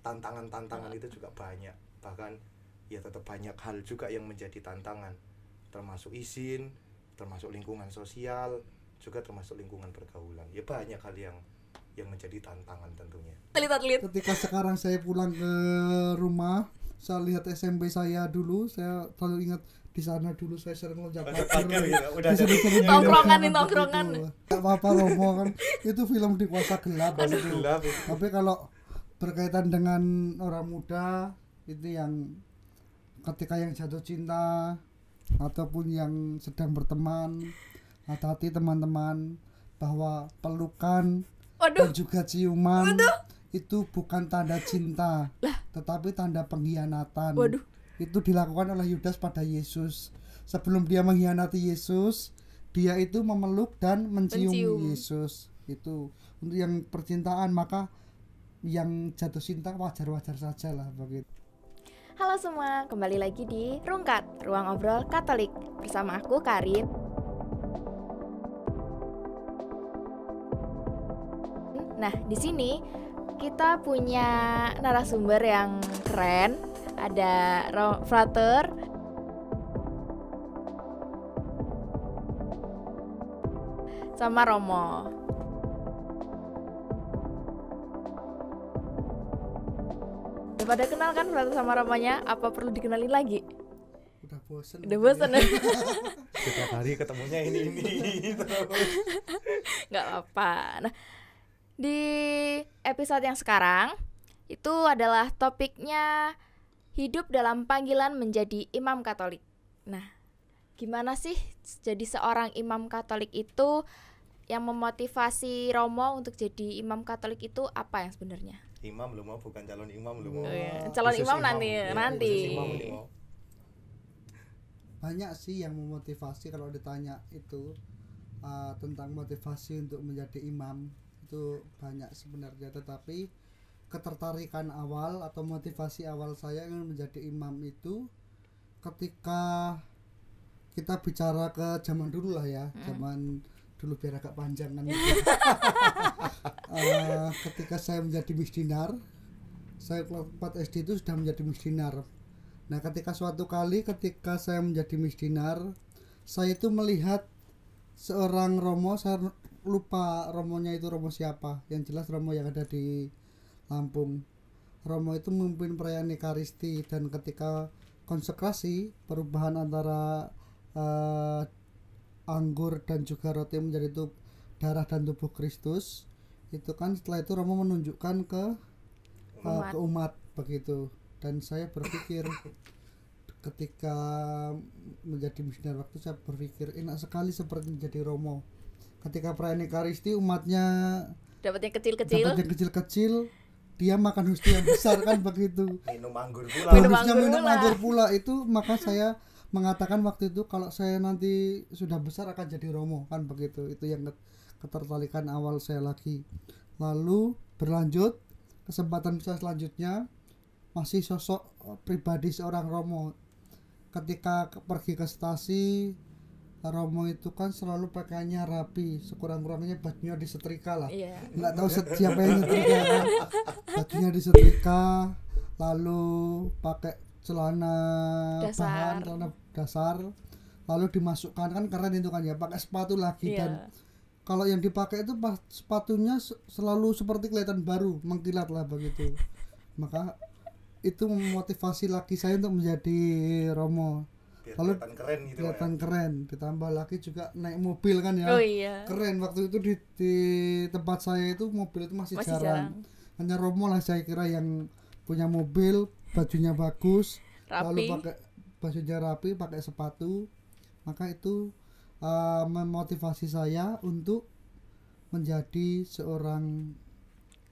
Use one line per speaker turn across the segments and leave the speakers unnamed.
tantangan-tantangan itu juga banyak, bahkan ya tetap banyak hal juga yang menjadi tantangan, termasuk izin, termasuk lingkungan sosial, juga termasuk lingkungan pergaulan. Ya banyak hal yang menjadi tantangan tentunya.
Ketika sekarang saya pulang ke rumah, saya lihat SMP saya dulu, saya selalu ingat di sana dulu saya sering loncat pagar.
Tongkrongan.
Gak apa-apa Romo kan, itu film di kuasa gelap.
Gelap.
Tapi kalau berkaitan dengan orang muda, itu yang ketika yang jatuh cinta ataupun yang sedang berteman, hati-hati teman-teman, bahwa pelukan dan juga ciuman itu bukan tanda cinta, tetapi tanda pengkhianatan. Itu dilakukan oleh Yudas pada Yesus. Sebelum dia mengkhianati Yesus, dia itu memeluk dan mencium Yesus. Itu untuk yang percintaan, maka yang jatuh cinta wajar-wajar saja lah begitu.
Halo semua, kembali lagi di Rungkat, Ruang Obrol Katolik. Bersama aku Karin. Nah, di sini kita punya narasumber yang keren. Ada Frater sama Romo. Udah pada kenal kan Frater sama Romonya? Apa perlu dikenalin lagi?
Udah bosen.
Setiap hari ketemunya ini terus.
Nggak apa-apa. Nah, di episode yang sekarang itu adalah topiknya hidup dalam panggilan menjadi imam Katolik. Nah, gimana sih jadi seorang imam Katolik itu? Yang memotivasi Romo untuk jadi imam Katolik itu apa yang sebenarnya?
Imam lu mau, bukan calon imam lu mau.
Oh, iya. Calon imam nanti.
Banyak sih yang memotivasi. Kalau ditanya itu tentang motivasi untuk menjadi imam, itu banyak sebenarnya, tetapi ketertarikan awal atau motivasi awal saya ingin menjadi imam itu ketika kita bicara ke zaman dulu lah ya, zaman dulu biar agak panjang kan. Ketika saya menjadi misdinar, saya kelas 4 SD itu sudah menjadi misdinar. Nah, ketika suatu kali ketika saya menjadi misdinar, saya itu melihat seorang Romo, saya lupa Romonya itu Romo siapa, yang jelas Romo yang ada di Lampung. Romo itu memimpin perayaan Ekaristi, dan ketika konsekrasi perubahan antara anggur dan juga roti menjadi darah dan tubuh Kristus, itu kan setelah itu Romo menunjukkan ke umat begitu. Dan saya berpikir ketika menjadi missioner waktu, saya berpikir enak sekali seperti menjadi Romo. Ketika perayaan Ekaristi umatnya
dapat yang kecil-kecil, dia makan hosti yang besar kan begitu.
Minum anggur
pula itu, maka saya mengatakan waktu itu kalau saya nanti sudah besar akan jadi Romo kan begitu. Itu yang ketertarikan awal saya lagi. Lalu berlanjut kesempatan saya selanjutnya masih sosok pribadi seorang Romo. Ketika pergi ke stasi, Romo itu kan selalu pakaiannya rapi, sekurang-kurangnya bajunya disetrika lah. Nggak tahu siapa yang nyetrika kan. Bajunya disetrika, lalu pakai celana dasar, lalu dimasukkan, kan keren itu kan ya, pakai sepatu lagi. Dan kalau yang dipakai itu sepatunya selalu seperti kelihatan baru, mengkilat lah begitu. Maka itu memotivasi lagi saya untuk menjadi Romo. Lalu kelihatan keren, ditambah lagi juga naik mobil kan ya. Keren. Waktu itu di tempat saya itu mobil itu masih jarang. Hanya Romo lah saya kira yang punya mobil, bajunya bagus, lalu pakai bajunya rapi, pakai sepatu. Maka itu memotivasi saya untuk menjadi seorang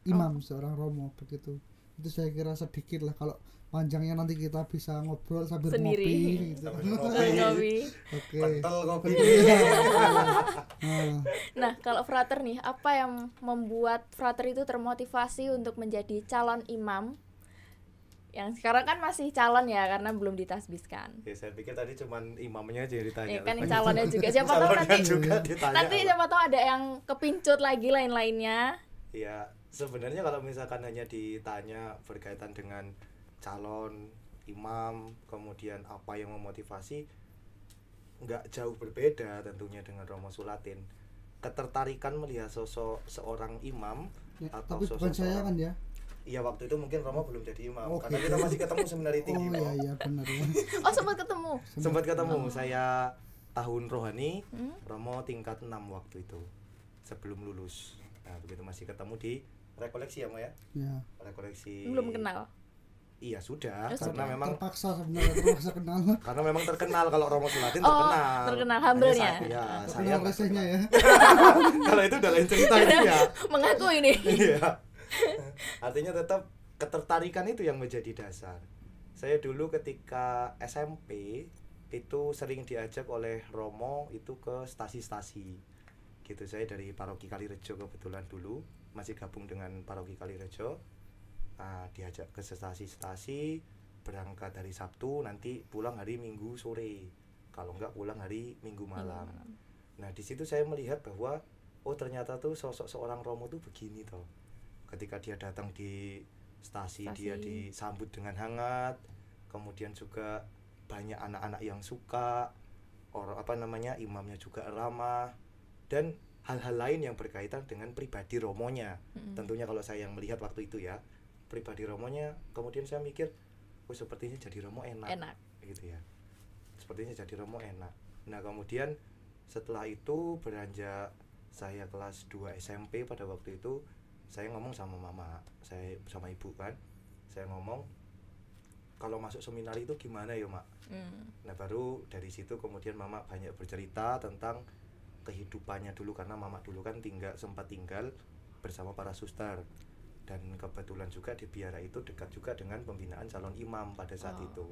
imam, seorang Romo begitu. Itu saya kira sedikit lah, kalau panjangnya nanti kita bisa ngobrol sambil ngopi gitu.
Oke.
Nah, kalau Frater nih, apa yang membuat Frater itu termotivasi untuk menjadi calon imam? Yang sekarang kan masih calon ya, karena belum ditasbiskan.
Ya, saya pikir tadi cuman imamnya aja yang ditanya.
Ya, kan calonnya juga. Siapa tahu nanti siapa tahu ada yang kepincut lagi lain-lainnya.
Ya sebenarnya kalau misalkan hanya ditanya berkaitan dengan calon imam, kemudian apa yang memotivasi, nggak jauh berbeda tentunya dengan Romo Sulatin. Ketertarikan melihat sosok seorang imam
Ya,
atau
tapi
sosok
bukan saya
seorang,
kan ya.
iya waktu itu mungkin Romo belum jadi imam,
Oke.
karena kita masih ketemu seminari tinggi.
Oh iya iya benar ya.
Oh, sempat ketemu.
Sempat ketemu, saya tahun rohani,
Hmm?
Romo tingkat 6 waktu itu sebelum lulus. Nah begitu masih ketemu di rekoleksi ya Ma ya,
Ya.
rekoleksi.
Belum kenal.
Iya sudah,
Oh,
karena
sudah.
memang
Terpaksa sebenarnya terpaksa kenal.
karena memang terkenal kalau Romo Sulatin
Oh,
terkenal.
terkenal,
Hanya
humble-nya.
Ya, saya
Kenal
nggak
resehnya ya.
kalau itu udah lain cerita itu ya.
Mengaku ini.
Iya. Artinya tetap ketertarikan itu yang menjadi dasar. Saya dulu ketika SMP itu sering diajak oleh Romo itu ke stasi-stasi. Gitu, saya dari paroki Kalirejo kebetulan dulu masih gabung dengan paroki Kalirejo. Nah, diajak ke stasi-stasi, berangkat hari Sabtu, nanti pulang hari Minggu sore. Kalau enggak pulang hari Minggu malam. Nah, di situ saya melihat bahwa oh ternyata tuh sosok seorang Romo tuh begini toh. Ketika dia datang di stasi, dia disambut dengan hangat. Kemudian juga banyak anak-anak yang suka, imamnya juga ramah, dan hal-hal lain yang berkaitan dengan pribadi Romonya. Tentunya kalau saya yang melihat waktu itu ya, pribadi Romonya, kemudian saya mikir, oh sepertinya jadi Romo enak. Gitu ya. Sepertinya jadi Romo enak. Nah, kemudian setelah itu beranjak saya kelas 2 SMP pada waktu itu, saya ngomong sama mama, saya sama ibu kan. Saya ngomong, kalau masuk seminari itu gimana ya, Mak? Nah, baru dari situ kemudian mama banyak bercerita tentang kehidupannya dulu, karena mama dulu kan sempat tinggal bersama para suster, dan kebetulan juga di biara itu dekat juga dengan pembinaan calon imam pada saat itu.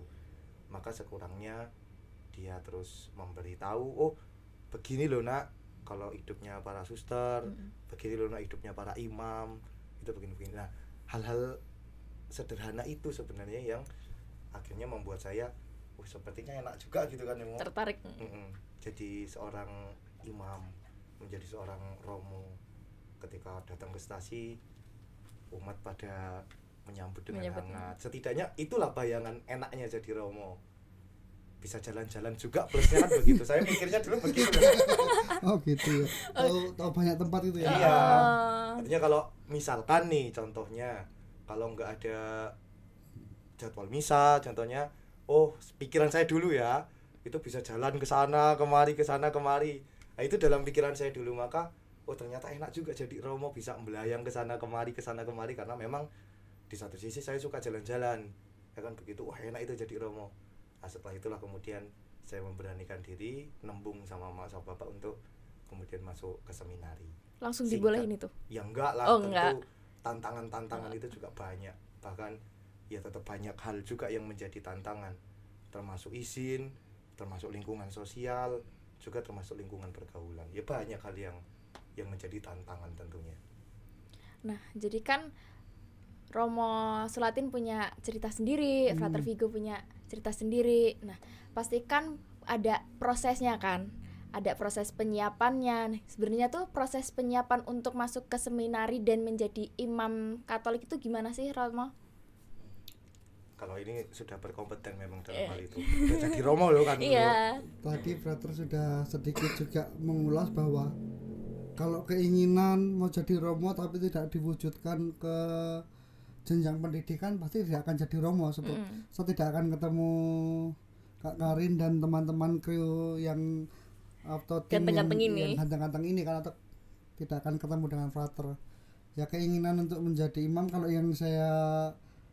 Maka sekurangnya dia terus memberitahu, oh begini loh nak, kalau hidupnya para suster, begini loh nak hidupnya para imam, itu begini-begini. Nah, hal-hal sederhana itu sebenarnya yang akhirnya membuat saya sepertinya enak juga gitu kan, yang
Tertarik.
jadi seorang imam, menjadi seorang Romo. Ketika datang ke stasi, umat pada menyambut dengan hangat. Setidaknya itulah bayangan enaknya jadi Romo. Bisa jalan-jalan juga, plusnya kan begitu. Saya pikirnya dulu begitu.
Oh gitu ya. Tahu banyak tempat itu ya.
Iya. Artinya kalau misalkan nih contohnya, kalau nggak ada jadwal misa contohnya, oh pikiran saya dulu ya, itu bisa jalan ke sana kemari. Nah, itu dalam pikiran saya dulu, maka oh ternyata enak juga jadi Romo, bisa melayang ke sana kemari karena memang di satu sisi saya suka jalan-jalan. Ya kan begitu, wah enak itu jadi Romo. Nah, setelah itulah kemudian saya memberanikan diri nembung sama mak sama bapak untuk kemudian masuk ke seminari.
Langsung dibolehin itu?
Ya enggak lah,
oh,
tentu
enggak.
tantangan itu juga banyak. Bahkan ya tetap banyak hal juga yang menjadi tantangan, termasuk izin, termasuk lingkungan sosial, juga termasuk lingkungan pergaulan. Ya banyak hal yang menjadi tantangan tentunya.
Nah, jadi kan Romo Sulatin punya cerita sendiri, Frater Vigo punya cerita sendiri. Nah, pastikan ada prosesnya kan, ada proses penyiapannya. Sebenarnya tuh proses penyiapan untuk masuk ke seminari dan menjadi imam Katolik itu gimana sih, Romo?
Kalau ini sudah berkompeten memang dalam hal itu. Sudah jadi Romo loh kan.
Iya.
Tadi Frater sudah sedikit juga mengulas bahwa kalau keinginan mau jadi Romo tapi tidak diwujudkan ke jenjang pendidikan, pasti tidak akan jadi Romo. Saya tidak akan ketemu Kak Karin dan teman-teman kru yang atau tim yang ganteng-ganteng ini kan, atau tidak akan ketemu dengan Frater. Ya keinginan untuk menjadi imam, kalau yang saya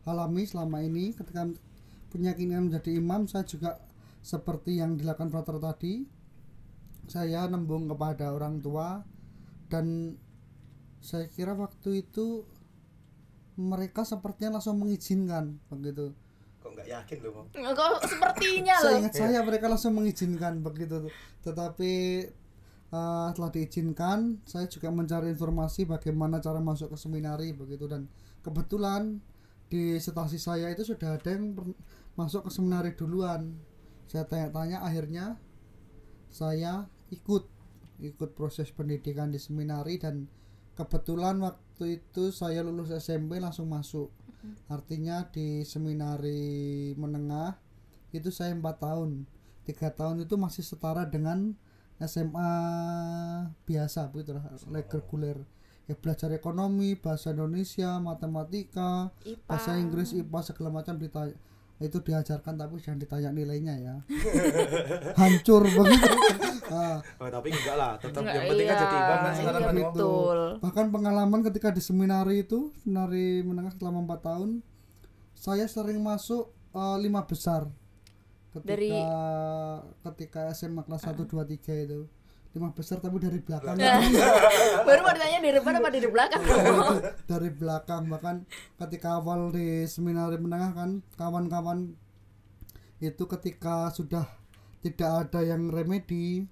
alami selama ini ketika punya keinginan menjadi imam, saya juga seperti yang dilakukan Frater tadi, saya nembung kepada orang tua, dan saya kira waktu itu mereka sepertinya langsung mengizinkan begitu.
Kok nggak yakin loh?
Kok sepertinya loh.
Seingat saya mereka langsung mengizinkan begitu. Tetapi setelah diizinkan, saya juga mencari informasi bagaimana cara masuk ke seminari begitu, dan kebetulan di stasi saya itu sudah ada yang masuk ke seminari duluan. Saya tanya-tanya, akhirnya saya ikut proses pendidikan di seminari, dan kebetulan waktu itu saya lulus SMP langsung masuk. Artinya di seminari menengah itu saya 4 tahun. 3 tahun itu masih setara dengan SMA biasa begitu lah, reguler. Ya belajar ekonomi, bahasa Indonesia, matematika,
IPA.
bahasa Inggris, IPA segala macam itu diajarkan, tapi jangan ditanya nilainya ya. Hancur begitu.
Oh, tapi enggak lah, tetap
Enggak,
yang penting kan jadi imam kan
iya,
sekarang
iya,
kan.
betul.
Bahkan pengalaman ketika di seminari itu, seminari menengah selama 4 tahun, saya sering masuk 5 besar. Ketika SMA kelas 1 2 3 itu 5 besar, tapi dari belakang.
Baru mau ditanya di depan apa di belakang?
Dari belakang. Bahkan ketika awal di seminari menengah kan, kawan-kawan itu ketika sudah tidak ada yang remedi,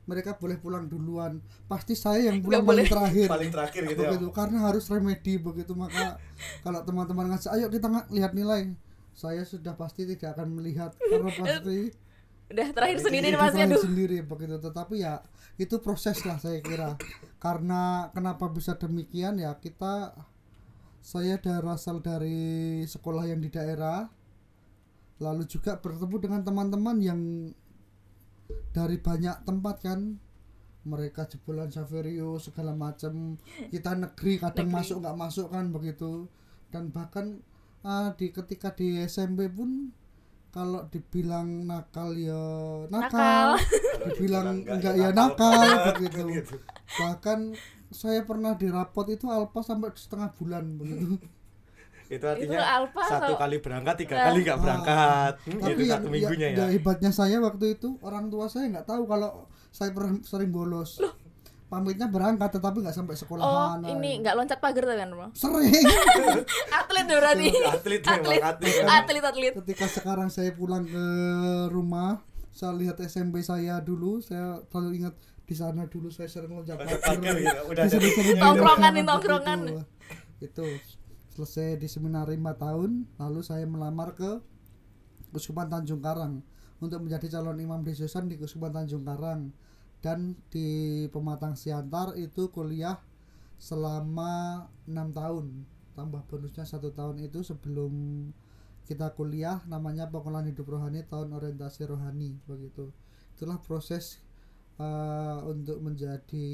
mereka boleh pulang duluan. Pasti saya yang pulang paling terakhir.
Paling terakhir gitu
begitu,
ya.
karena harus remedi begitu. Maka kalau teman-teman ngajak, ayo kita lihat nilai, saya sudah pasti tidak akan melihat, karena pasti
Udah terakhir sendiri
itu
Masnya tuh.
sendiri begitu. Tetapi ya itu proses lah saya kira. Karena kenapa bisa demikian ya, saya berasal dari sekolah yang di daerah, lalu juga bertemu dengan teman-teman yang dari banyak tempat kan, mereka jebolan Saverio segala macam, kita negeri kadang masuk nggak masuk kan begitu. Dan bahkan ketika di SMP pun kalau dibilang nakal ya nakal, dibilang enggak ya nakal begitu. Bahkan saya pernah di rapot itu alpa sampai setengah bulan begitu.
Itu artinya
Itu alfa
1 kali berangkat 3 kali nggak berangkat.
Tapi
Itu 1 minggunya ya.
Hebatnya saya waktu itu, orang tua saya nggak tahu kalau saya sering bolos. Pamitnya berangkat tetapi nggak sampai sekolahan.
Ini nggak loncat pagar tuh kan, Bang?
Sering.
Atlet tuh berarti. Atlet.
Ketika sekarang saya pulang ke rumah, saya lihat SMP saya dulu, saya selalu ingat di sana dulu saya sering loncat pagar.
Tongkrongan.
Itu selesai di seminari 4 tahun, lalu saya melamar ke Keuskupan Tanjung Karang untuk menjadi calon imam diocesan di Keuskupan Tanjung Karang. Dan di Pematang Siantar itu kuliah selama 6 tahun, tambah bonusnya 1 tahun itu sebelum kita kuliah, namanya Pengelolaan Hidup Rohani tahun orientasi rohani begitu. Itulah proses untuk menjadi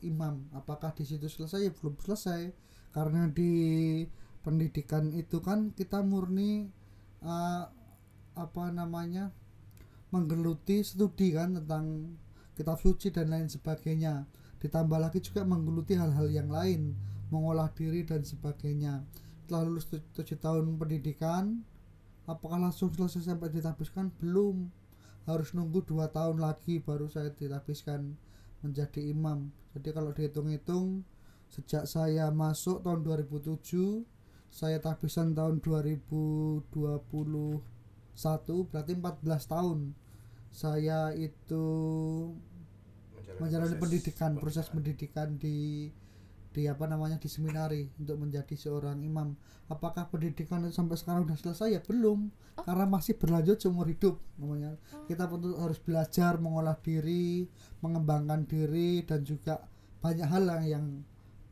imam. Apakah di situ selesai? Ya belum selesai, karena di pendidikan itu kan kita murni menggeluti studi kan tentang kitab suci dan lain sebagainya, ditambah lagi juga menggeluti hal-hal yang lain, mengolah diri dan sebagainya. Setelah lulus 7 tahun pendidikan, apakah langsung selesai sampai ditabiskan? Belum, harus nunggu 2 tahun lagi baru saya ditabiskan menjadi imam. Jadi kalau dihitung-hitung, sejak saya masuk tahun 2007, saya tabisan tahun 2021, berarti 14 tahun saya itu menjalani proses pendidikan di di seminari untuk menjadi seorang imam. Apakah pendidikan itu sampai sekarang sudah selesai? Ya belum, karena masih berlanjut seumur hidup namanya. Kita harus belajar mengolah diri, mengembangkan diri, dan juga banyak hal yang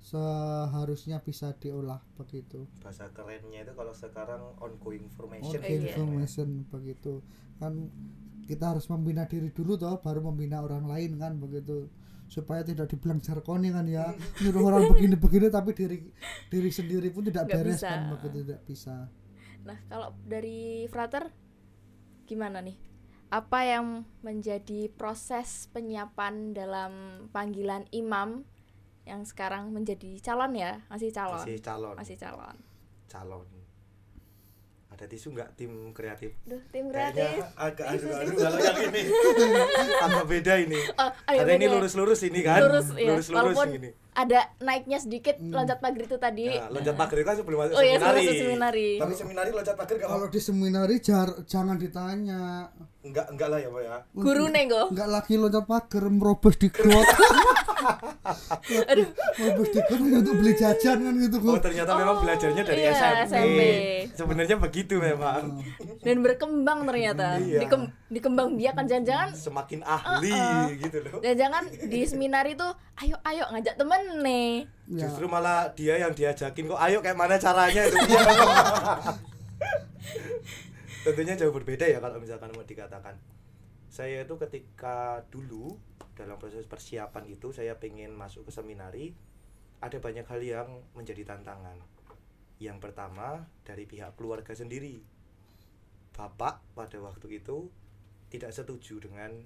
seharusnya bisa diolah begitu.
Bahasa kerennya itu kalau sekarang ongoing formation.
Begitu kan, kita harus membina diri dulu toh, baru membina orang lain kan begitu, supaya tidak dibilang jarkoni kan ya, nyuruh orang begini-begini tapi diri sendiri pun tidak beres kan begitu, tidak bisa.
Nah, kalau dari Frater gimana nih? Apa yang menjadi proses penyiapan dalam panggilan imam yang sekarang menjadi calon ya? Masih calon.
Ada tisu nggak tim kreatif?
Tim kreatif.
Kayaknya agak aduh kalau yang ini agak beda ini. Ada
beda.
ini lurus-lurus ini kan? Lurus-lurus
Walaupun
ini.
Ada naiknya sedikit loncat pagar itu tadi.
Ya, loncat pagar itu kan sebelum masuk
seminari.
Tapi seminari loncat pagar enggak?
Kalau di seminari jangan ditanya.
Enggak lah ya, Pak ya.
Guru nego.
Enggak lagi loncat pagar, merobos di got.
Aduh.
Mau dikon hanya untuk beli jajan kan gitu
Oh
kok.
ternyata memang belajarnya dari
iya, SMP.
Sebenarnya begitu memang.
Dan berkembang ternyata.
Iya.
Dikembang biakan jangan-jangan
Semakin ahli gitu loh.
jangan di seminar itu ayo ngajak temen nih.
Ya.
Justru malah dia yang diajakin kok ayo kayak mana caranya itu. Tentunya jauh berbeda ya kalau misalkan mau dikatakan. Saya itu ketika dulu dalam proses persiapan itu saya pengen masuk ke seminari, ada banyak hal yang menjadi tantangan. Yang pertama dari pihak keluarga sendiri. Bapak pada waktu itu tidak setuju dengan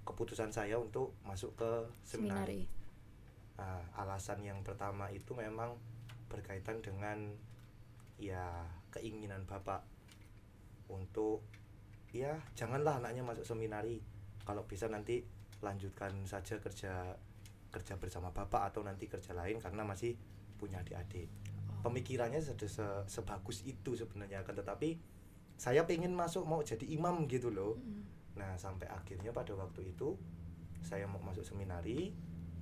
keputusan saya untuk masuk ke seminari. Nah, alasan yang pertama itu memang berkaitan dengan ya keinginan bapak untuk ya janganlah anaknya masuk seminari, kalau bisa nanti lanjutkan saja kerja bersama bapak atau nanti kerja lain karena masih punya adik-adik. Pemikirannya sudah sebagus itu sebenarnya, kan tetapi saya pengen masuk mau jadi imam gitu loh. Nah sampai akhirnya pada waktu itu saya mau masuk seminari,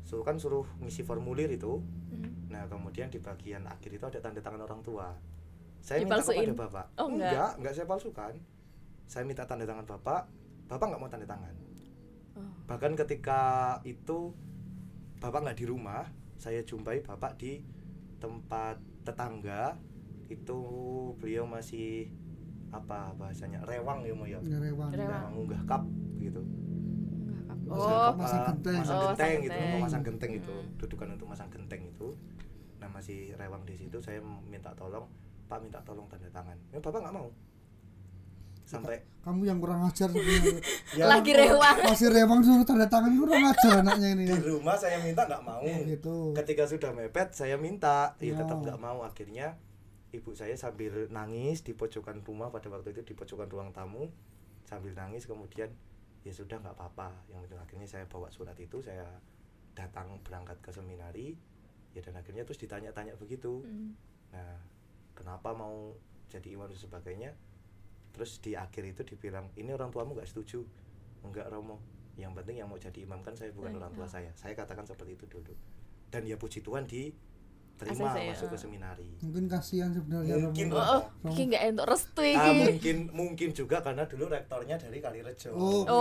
suruh ngisi formulir itu. Nah kemudian di bagian akhir itu ada tanda tangan orang tua. Saya minta kepada bapak.
Oh, enggak
saya palsukan. Saya minta tanda tangan bapak nggak mau tanda tangan. Bahkan ketika itu bapak nggak di rumah, saya jumpai bapak di tempat tetangga itu, beliau masih apa bahasanya rewang ya mau ya,
Rewang.
mengunggah kap gitu.
Masang
genteng gitu, memasang genteng itu, dudukan untuk masang genteng itu. Nah masih rewang di situ, saya minta tolong, Pak minta tolong tanda tangan. Ya bapak nggak mau. Sampai
kamu yang kurang ajar sebenarnya.
ya,
Lagi rewang.
Masih rewang suruh tanda tangan, kurang ajar anaknya ini
di
ya.
rumah saya minta nggak mau.
Gitu.
Ketika sudah mepet saya minta,
Ya.
tetap nggak mau. Akhirnya ibu saya sambil nangis di pojokan rumah, pada waktu itu di pojokan ruang tamu, sambil nangis, kemudian ya sudah nggak apa-apa. Yang penting akhirnya saya bawa surat itu, saya datang berangkat ke seminari, ya dan akhirnya terus ditanya-tanya begitu. Nah kenapa mau jadi imam dan sebagainya. Terus di akhir itu dibilang, ini orang tuamu nggak setuju. Enggak Romo, yang penting yang mau jadi imam kan saya, bukan orang tua saya. Saya katakan seperti itu dulu. Dan ya puji Tuhan diterima masuk ke seminari.
Mungkin kasihan sebenarnya
Mungkin
Romo.
Iki enggak entuk restu iki.
Mungkin juga karena dulu rektornya dari Kalirejo.
Gitu.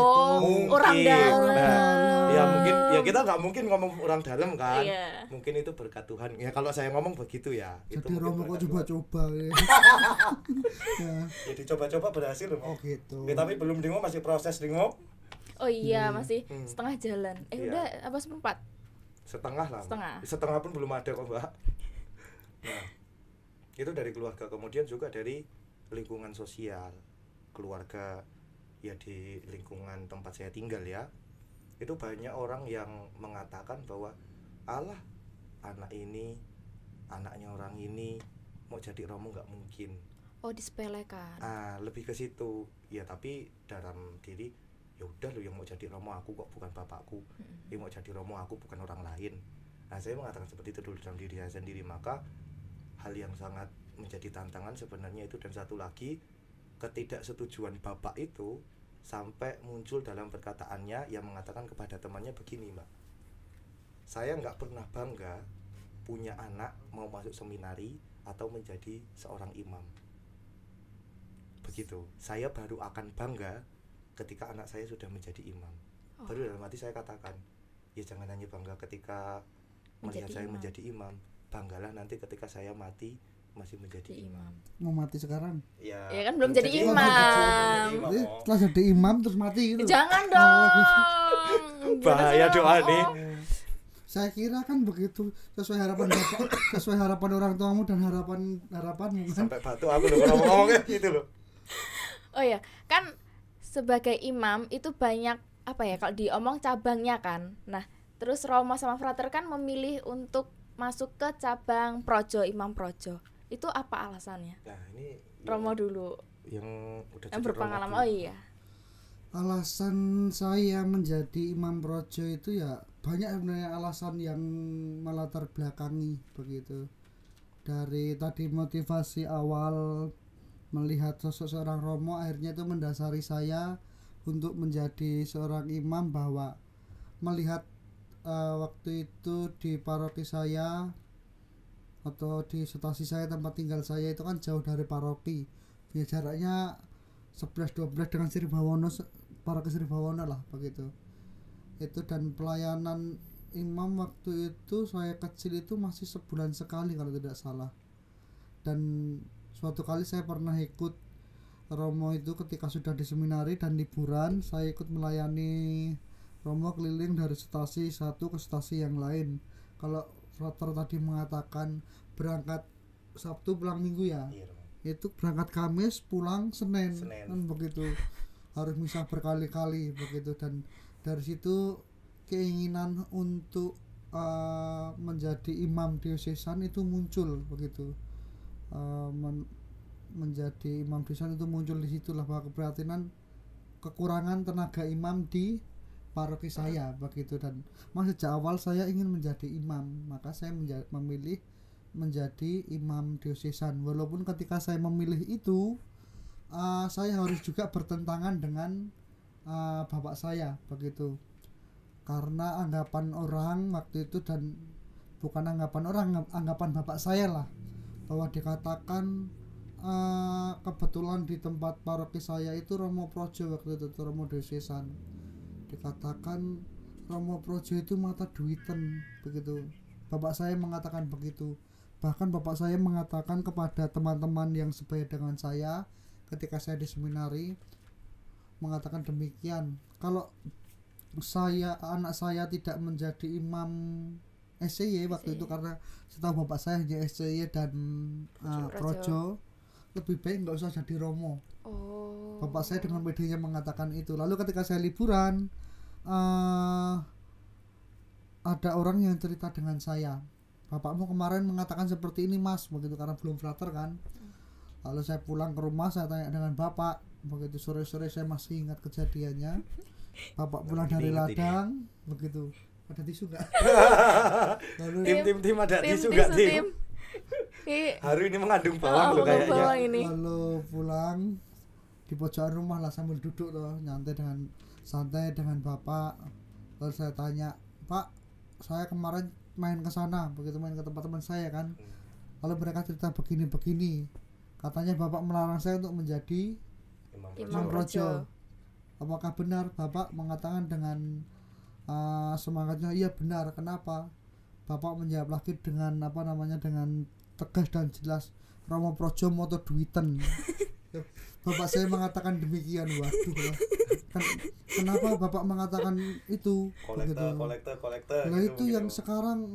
Orang dalam.
Nah, ya mungkin ya kita nggak mungkin ngomong orang dalam kan.
Iya.
Mungkin itu berkat Tuhan. Ya kalau saya ngomong begitu ya.
Jadi
itu
Romo kok
berkat Tuhan.
coba-coba ya. Ya.
Ya dicoba-coba berhasil loh.
Oh gitu.
Ya, tapi belum Dingo, masih proses Dingo.
Oh iya, masih setengah jalan.
Iya.
Udah apa seperempat?
Setengah lah.
Setengah
Pun belum ada kok Mbak. Nah itu dari keluarga, kemudian juga dari lingkungan sosial keluarga ya, di lingkungan tempat saya tinggal ya, itu banyak orang yang mengatakan bahwa alah anak ini, anaknya orang ini mau jadi romo nggak mungkin.
Oh disepelekan.
Lebih ke situ ya, tapi dalam diri ya udah lo, yang mau jadi romo aku kok, bukan bapakku. Yang mau jadi romo aku, bukan orang lain. Nah saya mengatakan seperti itu dulu dalam diri saya sendiri. Maka hal yang sangat menjadi tantangan sebenarnya itu, dan satu lagi ketidaksetujuan bapak itu sampai muncul dalam perkataannya yang mengatakan kepada temannya begini, Mbak, saya nggak pernah bangga punya anak mau masuk seminari atau menjadi seorang imam. Begitu, saya baru akan bangga ketika anak saya sudah menjadi imam. Baru dalam hati saya katakan, ya jangan hanya bangga ketika melihat saya menjadi imam, banggalah nanti ketika saya mati masih menjadi imam.
Mau mati sekarang?
Ya kan belum jadi imam.
Jadi setelah jadi imam terus mati gitu.
Jangan dong.
Bahaya doa nih.
Saya kira kan begitu, sesuai harapan bapak, sesuai harapan orang tuamu dan harapanmu kan.
Sampai batu aku loh kalau ngomongnya gitu loh.
Oh ya, kan sebagai imam itu banyak apa ya, kalau diomong cabangnya kan. Nah, terus Romo sama Frater kan memilih untuk masuk ke cabang projo, imam projo. Itu apa alasannya?
Nah, ini
Romo dulu.
Yang udah
Yang
jadi
berpengalaman.
Romo
Oh iya.
Alasan saya menjadi imam projo itu ya banyak sebenarnya alasan yang melatar belakangi begitu. Dari tadi motivasi awal melihat sosok seorang Romo, akhirnya itu mendasari saya untuk menjadi seorang imam, bahwa melihat waktu itu di paroki saya atau di stasi saya, tempat tinggal saya itu kan jauh dari paroki ya, jaraknya 11-12 dengan Sribawono, paroki Sribawono lah begitu itu. Dan pelayanan imam waktu itu saya kecil itu masih sebulan sekali kalau tidak salah. Dan suatu kali saya pernah ikut Romo itu ketika sudah di seminari dan liburan, saya ikut melayani Romo keliling dari stasi satu ke stasi yang lain. Kalau Frater tadi mengatakan berangkat Sabtu pulang Minggu ya,
Iya,
itu berangkat Kamis pulang Senin. Kan begitu, harus misah berkali-kali begitu. Dan dari situ keinginan untuk menjadi imam diosesan itu muncul begitu. Menjadi imam diosesan itu muncul di situlah, bahwa keprihatinan kekurangan tenaga imam di paroki saya begitu. Dan sejak awal saya ingin menjadi imam, maka saya memilih menjadi imam diosesan. Walaupun ketika saya memilih itu saya harus juga bertentangan dengan bapak saya begitu, karena anggapan orang waktu itu, dan bukan anggapan orang, anggapan bapak saya lah, bahwa dikatakan kebetulan di tempat paroki saya itu Romo Projo waktu itu, Romo diosesan, dikatakan Romo Projo itu mata duiten begitu. Bapak saya mengatakan begitu. Bahkan bapak saya mengatakan kepada teman-teman yang sebaya dengan saya ketika saya di seminari, mengatakan demikian, kalau anak saya tidak menjadi imam SCY waktu itu, karena setahu bapak saya hanya SCY dan Projo, lebih baik nggak usah jadi Romo. Bapak saya dengan bedanya mengatakan itu. Lalu ketika saya liburan, ada orang yang cerita dengan saya, bapakmu kemarin mengatakan seperti ini mas begitu, karena belum frater kan. Lalu saya pulang ke rumah, saya tanya dengan bapak begitu, sore-sore saya masih ingat kejadiannya. Bapak pulang dari ladang begitu, ada tisu nggak? Lalu
tim ada tisu nggak tim? Hari ini mengandung bawang loh kayaknya.
Lalu pulang di pojokan rumah lah sambil duduk loh, santai dengan bapak. Lalu saya tanya, Pak, saya kemarin main ke sana begitu, main ke tempat teman saya kan. Lalu mereka cerita begini, katanya bapak melarang saya untuk menjadi imam Projo. Apakah benar? Bapak mengatakan dengan semangatnya, iya benar. Kenapa? Bapak menjawab lagi dengan dengan tegas dan jelas, Romo Projo moto duiten. Bapak saya mengatakan demikian. Waduh lah. Kenapa bapak mengatakan itu?
Kolektor.
Nah itu gitu, yang sekarang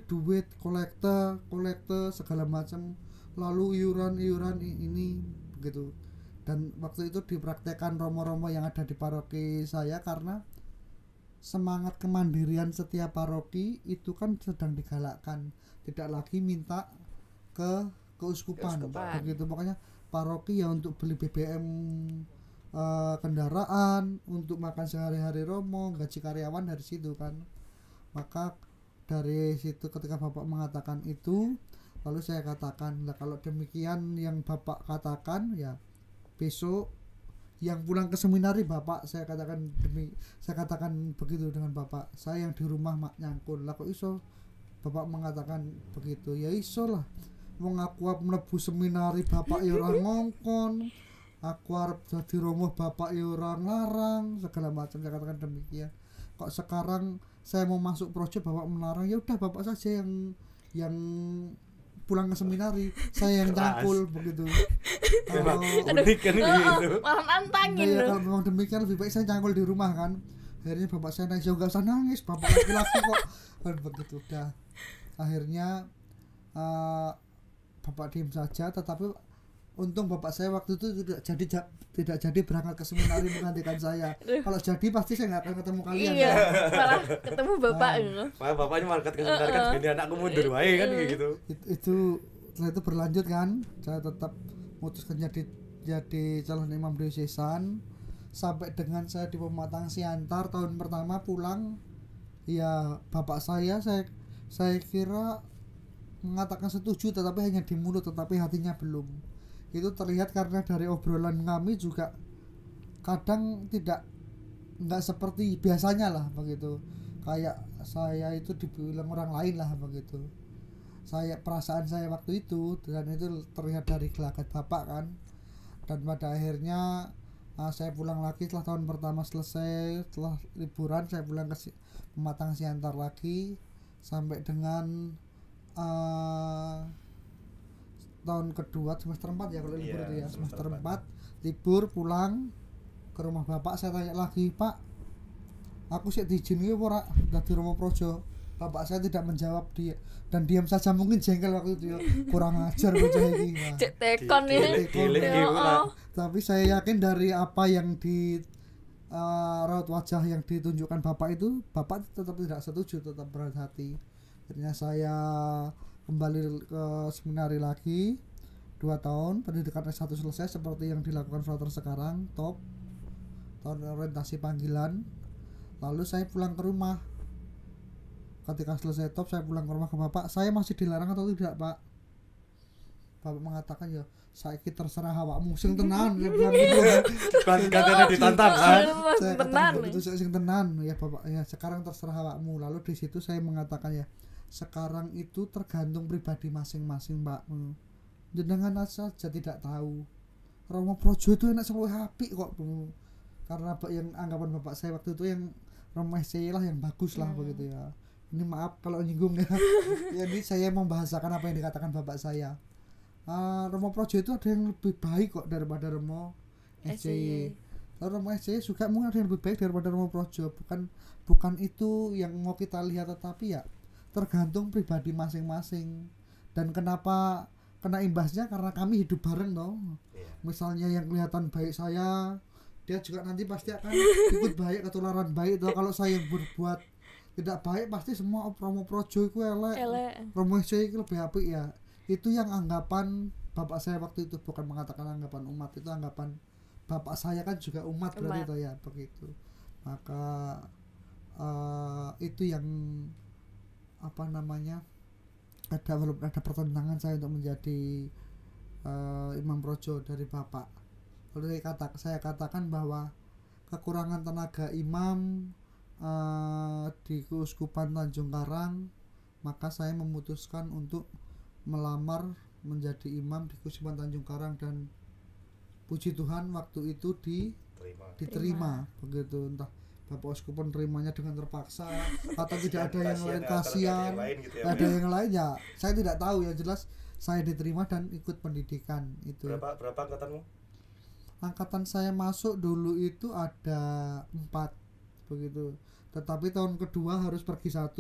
duit kolektor segala macam, lalu iuran ini begitu. Dan waktu itu dipraktekkan romo-romo yang ada di paroki saya, karena semangat kemandirian setiap paroki itu kan sedang digalakkan, tidak lagi minta ke keuskupan. Begitu. Makanya paroki ya untuk beli BBM kendaraan, untuk makan sehari-hari romo, gaji karyawan dari situ kan. Maka dari situ ketika bapak mengatakan itu, lalu saya katakan, nah kalau demikian yang bapak katakan, ya besok yang pulang ke seminari bapak, saya katakan begitu dengan bapak saya yang di rumah nyangkul lah, kok iso bapak mengatakan begitu? Ya iso lah, wong aku arep mlebu seminari bapak ya ora ngongkon, aku arep dadi romo bapak ya ora nglarang, segala macam. Saya katakan demikian. Kok sekarang saya mau masuk projo bapak melarang? Ya udah bapak saja yang pulang ke seminari, saya yang cangkul begitu. Kalau
malah nantangin
ya, kalau memang demikian lebih baik saya cangkul di rumah kan. Akhirnya bapak saya nangis, enggak usah nangis, bapak laki-laki kok kan begitu. Udah akhirnya bapak diam saja, tetapi untung bapak saya waktu itu tidak jadi berangkat ke seminari menggantikan saya. Kalau jadi pasti saya nggak akan ketemu kalian.
Iya, malah ketemu bapak gitu.
Bapaknya market ke seminari kan gini, anakku mundur wae kan kayak gitu.
Itu setelah itu berlanjut kan, saya tetap memutuskan jadi calon imam diosesan sampai dengan saya di Pematang Siantar tahun pertama pulang. Ya bapak saya kira mengatakan setuju, tetapi hanya di mulut, tetapi hatinya belum. Itu terlihat karena dari obrolan kami juga kadang nggak seperti biasanya lah begitu. kayak saya itu dibilang orang lain lah begitu. Perasaan saya waktu itu, dan itu terlihat dari gelagat bapak kan. Dan pada akhirnya saya pulang lagi setelah tahun pertama selesai, setelah liburan saya pulang ke Pematang Siantar lagi sampai dengan tahun kedua semester 4 ya kalau libur itu ya, semester 4 libur pulang ke rumah bapak. Saya tanya lagi, Pak, aku sih diizini ora dadi Romo Projo? Bapak saya tidak menjawab, dia dan diam saja, mungkin jengkel waktu itu ya, kurang ajar bocah iki.
Cek tekon ini.
Tapi saya yakin dari apa yang di raut wajah yang ditunjukkan bapak itu, bapak tetap tidak setuju, tetap berat hati. Akhirnya saya kembali ke seminari lagi 2 tahun, pendidikan S1 selesai seperti yang dilakukan frater sekarang, top tahun orientasi panggilan. Lalu saya pulang ke rumah. Ketika selesai top, saya pulang ke rumah ke bapak. Saya masih dilarang atau tidak, Pak? Bapak mengatakan, ya saiki terserah awakmu sing tenan. Ya bilang gitu kan.
Katanya ditantang kan.
Saya katakan begitu, sing tenan ya Bapak. Ya sekarang terserah awakmu. Lalu di situ saya mengatakan, ya sekarang itu tergantung pribadi masing-masing, Pak. Jenengan saja tidak tahu. Romo Projo itu enak seluwih apik kok. Karena yang anggapan bapak saya waktu itu yang Romo SCY lah yang bagus lah begitu ya. Ini maaf kalau nyinggung ya. Jadi saya membahasakan apa yang dikatakan bapak saya. Romo Projo itu ada yang lebih baik kok daripada Romo SCY. Lalu Romo SCY juga mungkin ada yang lebih baik daripada Romo Projo. Bukan itu yang mau kita lihat, tetapi ya tergantung pribadi masing-masing. Dan kenapa kena imbasnya karena kami hidup bareng dong. Misalnya yang kelihatan baik saya, dia juga nanti pasti akan ikut baik, ketularan baik. Kalau saya yang berbuat tidak baik, pasti semua Romo Projo itu elek. Romo SCY itu lebih apik ya. Itu yang anggapan bapak saya waktu itu, bukan mengatakan anggapan umat, itu anggapan bapak saya kan juga umat. Berarti itu ya begitu. Maka itu yang apa namanya, ada pertentangan saya untuk menjadi Imam Projo dari bapak. Kalau saya katakan bahwa kekurangan tenaga imam di Keuskupan Tanjung Karang, maka saya memutuskan untuk melamar menjadi imam di Keuskupan Tanjung Karang, dan puji Tuhan waktu itu diterima begitu. Entah Bapak Uskup penerimanya dengan terpaksa atau tidak ada yang lain, kasihan gitu ya, ada yang lain ya saya tidak tahu. Ya jelas saya diterima dan ikut pendidikan itu.
Berapa angkatanmu?
Angkatan saya masuk dulu itu ada 4 begitu, tetapi tahun kedua harus pergi 1,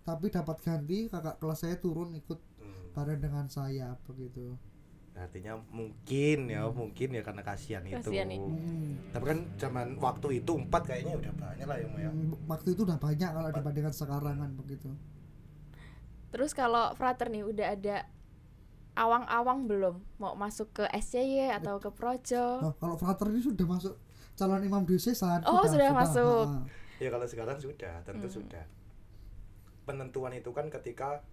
tapi dapat ganti kakak kelas saya turun ikut bareng dengan saya begitu.
Artinya mungkin ya karena kasihan itu. Tapi kan zaman waktu itu 4 kayaknya udah banyak lah ya.
Waktu itu udah banyak kalau dibandingkan sekarang kan begitu.
Terus kalau frater nih udah ada awang-awang belum mau masuk ke SCY atau ke Projo?
Kalau frater ini sudah masuk calon imam diosesan.
Sudah masuk.
Ya kalau sekarang sudah, tentu sudah. Penentuan itu kan ketika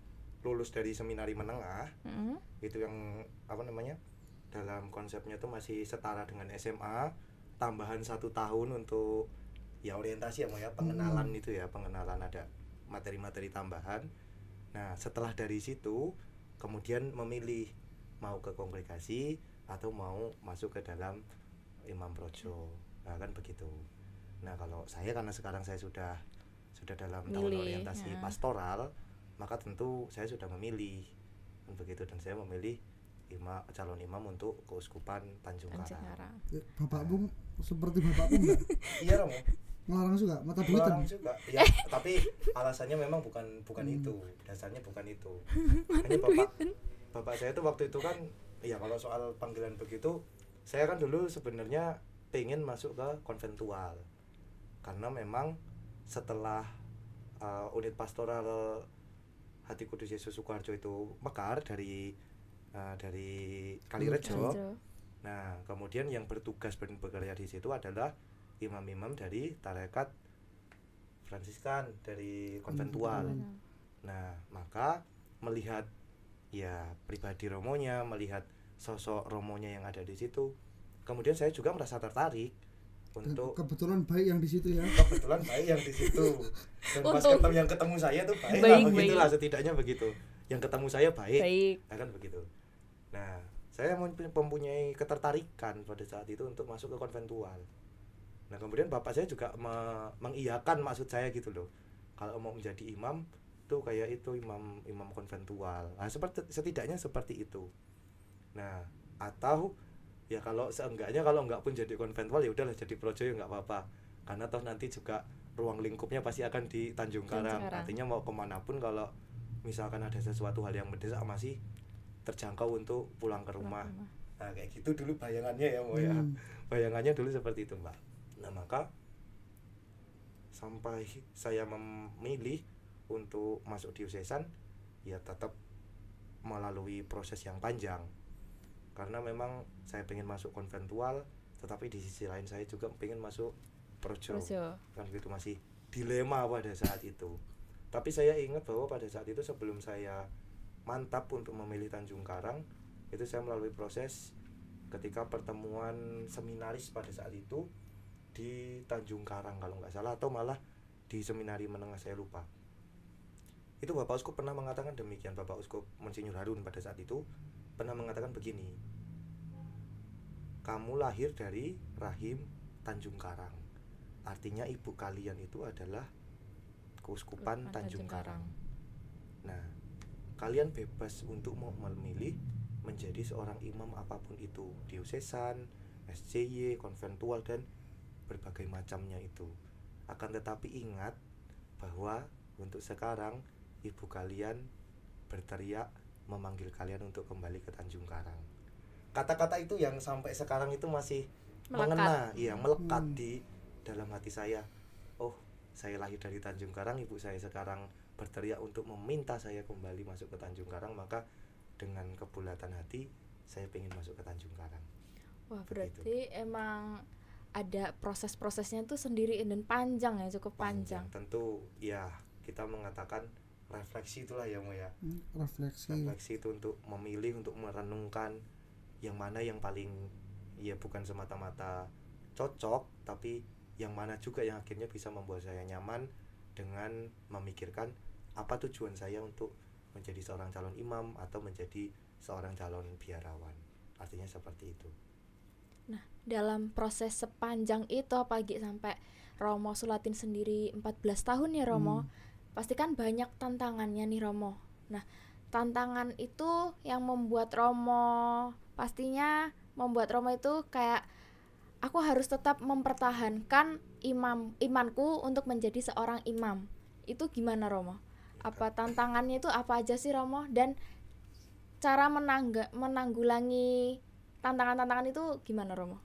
lulus dari seminari menengah, itu yang apa namanya, dalam konsepnya itu masih setara dengan SMA, tambahan 1 tahun untuk ya orientasi ya, pengenalan itu ya, pengenalan, ada materi-materi tambahan. Nah setelah dari situ kemudian memilih mau ke kongregasi atau mau masuk ke dalam Imam Projo, nah kan begitu. Nah kalau saya karena sekarang saya sudah dalam tahun orientasi pastoral, maka tentu saya sudah memilih begitu, dan saya memilih calon imam untuk Keuskupan Tanjung Karang.
Bapakmu seperti bapakmu enggak?
Iya Romo.
Ngelarang juga, mata duitan.
Ngelarang juga. Ya, tapi alasannya memang bukan itu. Dasarnya bukan itu. Hanya bapak saya itu waktu itu kan, ya kalau soal panggilan begitu, saya kan dulu sebenarnya pengen masuk ke konventual. Karena memang setelah unit pastoral Hati Kudus Yesus Sukoharjo itu mekar dari Kalirejo. Nah, kemudian yang bertugas bekerja di situ adalah imam-imam dari tarekat Fransiskan, dari konventual. Nah, maka melihat ya pribadi romonya, melihat sosok romonya yang ada di situ, kemudian saya juga merasa tertarik untuk
kebetulan baik yang di situ ya.
kebetulan baik yang di situ. Dan pas ketemu saya tuh baik lah, begitulah setidaknya begitu. Yang ketemu saya baik. Kan begitu. Nah, saya mempunyai ketertarikan pada saat itu untuk masuk ke konventual. Nah, kemudian bapak saya juga mengiyakan maksud saya gitu loh. Kalau mau menjadi imam tuh kayak itu imam konventual. Nah, setidaknya seperti itu. Nah, atau ya kalau seenggaknya kalau enggak pun jadi konventual ya udahlah jadi projo ya enggak apa-apa. Karena toh nanti juga ruang lingkupnya pasti akan di Tanjung Karang. Artinya mau kemana pun kalau misalkan ada sesuatu hal yang mendesak masih terjangkau untuk pulang ke rumah. Nah, kayak gitu dulu bayangannya ya Mbak ya. Bayangannya dulu seperti itu, Mbak. Nah, maka sampai saya memilih untuk masuk diosesan ya tetap melalui proses yang panjang. Karena memang saya pengen masuk konventual, tetapi di sisi lain saya juga pengen masuk projo. Kan gitu, masih dilema pada saat itu. Tapi saya ingat bahwa pada saat itu sebelum saya mantap untuk memilih Tanjung Karang, itu saya melalui proses ketika pertemuan seminaris pada saat itu di Tanjung Karang kalau nggak salah, atau malah di seminari menengah, saya lupa. Itu Bapak Uskup pernah mengatakan demikian. Bapak Uskup Monsinyur Harun pada saat itu pernah mengatakan begini, kamu lahir dari rahim Tanjung Karang, artinya ibu kalian itu adalah Keuskupan Tanjung Karang. Nah, kalian bebas untuk mau memilih menjadi seorang imam apapun itu, diosesan, SCY, konventual, dan berbagai macamnya itu. Akan tetapi ingat bahwa untuk sekarang ibu kalian berteriak memanggil kalian untuk kembali ke Tanjung Karang. Kata-kata itu yang sampai sekarang itu masih melekat di dalam hati saya. Oh, saya lahir dari Tanjung Karang, ibu saya sekarang berteriak untuk meminta saya kembali masuk ke Tanjung Karang, maka dengan kebulatan hati saya pengen masuk ke Tanjung Karang.
Wah, berarti emang ada proses-prosesnya tuh sendiri dan panjang ya, cukup panjang.
Tentu ya, kita mengatakan refleksi itulah ya Mo ya. Refleksi itu untuk memilih, untuk merenungkan yang mana yang paling ya bukan semata-mata cocok, tapi yang mana juga yang akhirnya bisa membuat saya nyaman dengan memikirkan apa tujuan saya untuk menjadi seorang calon imam atau menjadi seorang calon biarawan. Artinya seperti itu.
Nah, dalam proses sepanjang itu, apalagi sampai Romo sulatin sendiri 14 tahun ya Romo, pasti kan banyak tantangannya nih Romo. Nah, tantangan itu yang membuat Romo, pastinya membuat Romo itu kayak aku harus tetap mempertahankan imanku untuk menjadi seorang imam. Itu gimana Romo? Apa tantangannya itu apa aja sih Romo? Dan cara menanggulangi tantangan-tantangan itu gimana Romo?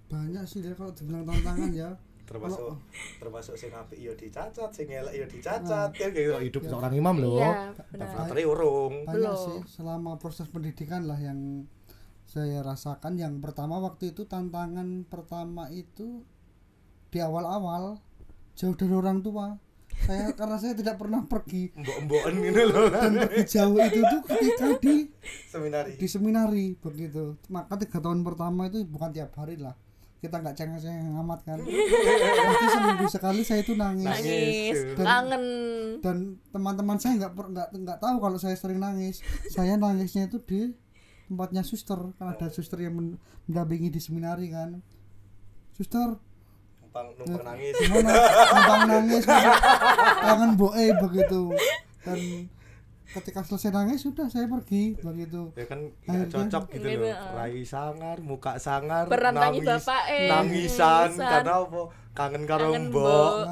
Banyak sih dia kalau dibilang tantangan ya.
termasuk sing apik ya dicacat, sing elek ya dicacat. Kan kayak hidup seorang imam loh.
Iya,
daftar urung.
Banyak sih selama proses pendidikan lah yang saya rasakan. Yang pertama waktu itu tantangan pertama itu di awal-awal jauh dari orang tua. Karena saya tidak pernah pergi
mbok-mbokan gitu loh.
Dan pergi jauh itu tuh ketika di seminari begitu. Maka 3 tahun pertama itu bukan tiap hari lah. Kita nggak cengeng-cengeng amat kan. Pasti seminggu sekali saya itu nangis
kangen.
Dan teman-teman saya nggak tahu kalau saya sering nangis. Saya nangisnya itu di tempatnya suster, kan ada suster yang mendampingi di seminari kan. Suster
numpang nangis.
Numpang nangis. Kangen boe begitu. Dan ketika selesai nangis sudah saya pergi begitu.
Ya kan nggak cocok gitu loh. Rai sangar, muka sangar,
nangis bapak
nangisan karena apa? Kangen karo mbok.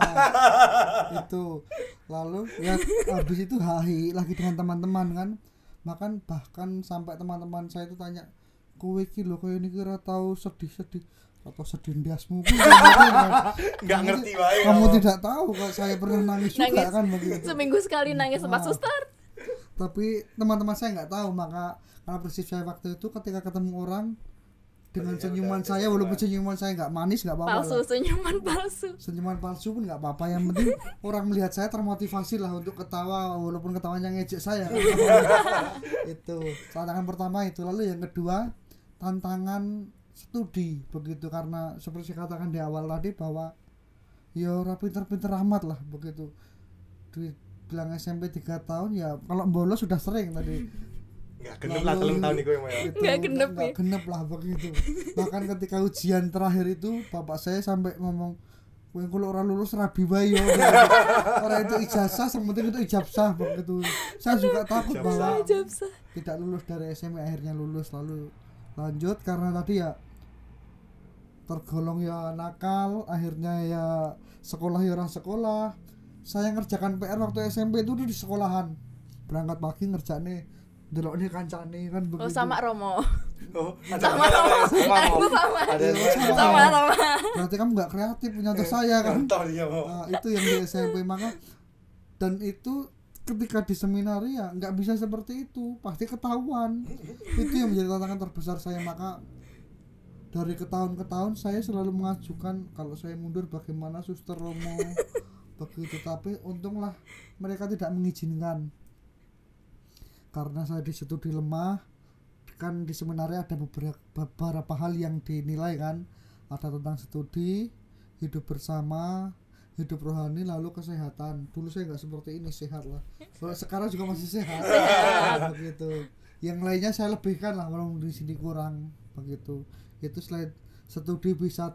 Itu. Lalu ya habis itu hahi lagi dengan teman-teman kan. Bahkan sampai teman-teman saya itu tanya, kowe iki lho koyo niki ora tau sedih-sedih atau sedih ndiasmu
nggak ngerti wae.
Kamu tidak tahu kalau saya pernah nangis juga kan begitu.
Seminggu sekali nangis sama suster.
Tapi teman-teman saya nggak tahu, maka karena prinsip saya waktu itu ketika ketemu orang dengan senyuman saya, walaupun senyuman saya nggak manis nggak apa-apa. Senyuman palsu pun nggak apa-apa, yang penting orang melihat saya termotivasi lah untuk ketawa walaupun ketawanya ngejek saya. Itu tantangan pertama itu. Lalu yang kedua tantangan studi begitu, karena seperti saya katakan di awal tadi bahwa ya ora pinter-pinter amat lah begitu. Bilang SMP 3 tahun ya kalau bolos sudah sering tadi.
Enggak genep lah 3 tahun iku ya.
Nggak genep ya.
Nggak genep lah begitu. Bahkan ketika ujian terakhir itu bapak saya sampai ngomong, kowe kalau orang lulus rabi wae yo. Orang itu ijazah, yang penting itu ijabsah begitu. Saya juga takut bahwa tidak lulus dari SMP, akhirnya lulus lalu lanjut karena tadi ya tergolong ya nakal, akhirnya ya sekolah ya orang sekolah. Saya ngerjakan PR waktu SMP itu di sekolahan, berangkat pagi ngerjane delokne kancane kan begitu.
Oh sama Romo.
Oh,
Sama.
Ada
Sama.
Berarti kamu nggak kreatif nyontoh saya kan.
Contoh dia mau.
Nah, itu yang di SMP maka, dan itu ketika di seminari ya nggak bisa seperti itu, pasti ketahuan. Itu yang menjadi tantangan terbesar saya, maka dari ke tahun ke tahun saya selalu mengajukan kalau saya mundur bagaimana Suster Romo begitu, tapi untunglah mereka tidak mengizinkan karena saya di studi lemah. Kan di seminari ada beberapa hal yang dinilai kan, ada tentang studi, hidup bersama, hidup rohani, lalu kesehatan. Dulu saya nggak seperti ini, sehat lah. Kalau sekarang juga masih sehat. Begitu. Yang lainnya saya lebihkan lah, walaupun di sini kurang begitu. Itu selain studi bisa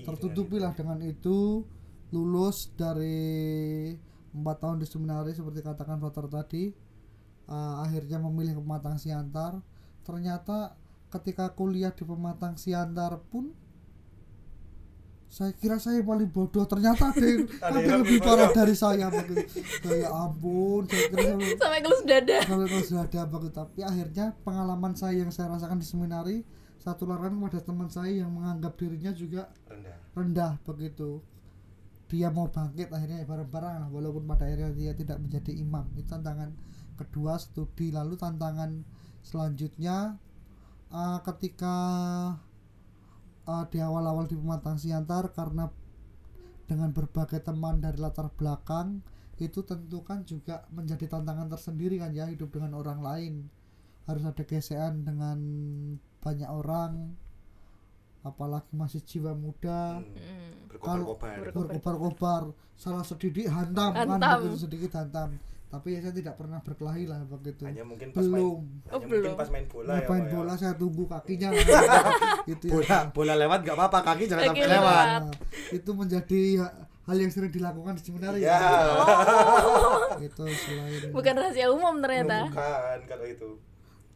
tertutupi lah dengan itu. Lulus dari 4 tahun di seminari seperti katakan Frater tadi, akhirnya memilih Pematang Siantar. Ternyata ketika kuliah di Pematang Siantar pun saya kira saya paling bodoh, ternyata ada yang lebih parah dari saya begitu. Ya ampun, saya kira
sampai kelus dada
begitu. Tapi akhirnya pengalaman saya yang saya rasakan di seminari, saya tularkan kepada teman saya yang menganggap dirinya juga rendah begitu. Dia mau bangkit, akhirnya bareng-bareng lah, walaupun pada akhirnya dia tidak menjadi imam. Itu tantangan kedua, studi. Lalu tantangan selanjutnya ketika di awal-awal di Pematang Siantar, karena dengan berbagai teman dari latar belakang itu tentu kan juga menjadi tantangan tersendiri kan ya, hidup dengan orang lain, harus ada gesekan dengan banyak orang, apalagi masih jiwa muda. Berkobar-kobar salah sedikit hantam. Kan begitu, sedikit hantam. Tapi ya saya tidak pernah berkelahi lah begitu.
Hanya mungkin
belum
pas main bola ya.
Main bola saya tunggu kakinya. Itu
bola lewat nggak apa-apa, kaki jangan sampai lewat.
Nah, itu menjadi hal yang sering dilakukan di seminari.
Ya.
Itu selain
bukan rahasia umum ternyata.
Bukan kalau itu.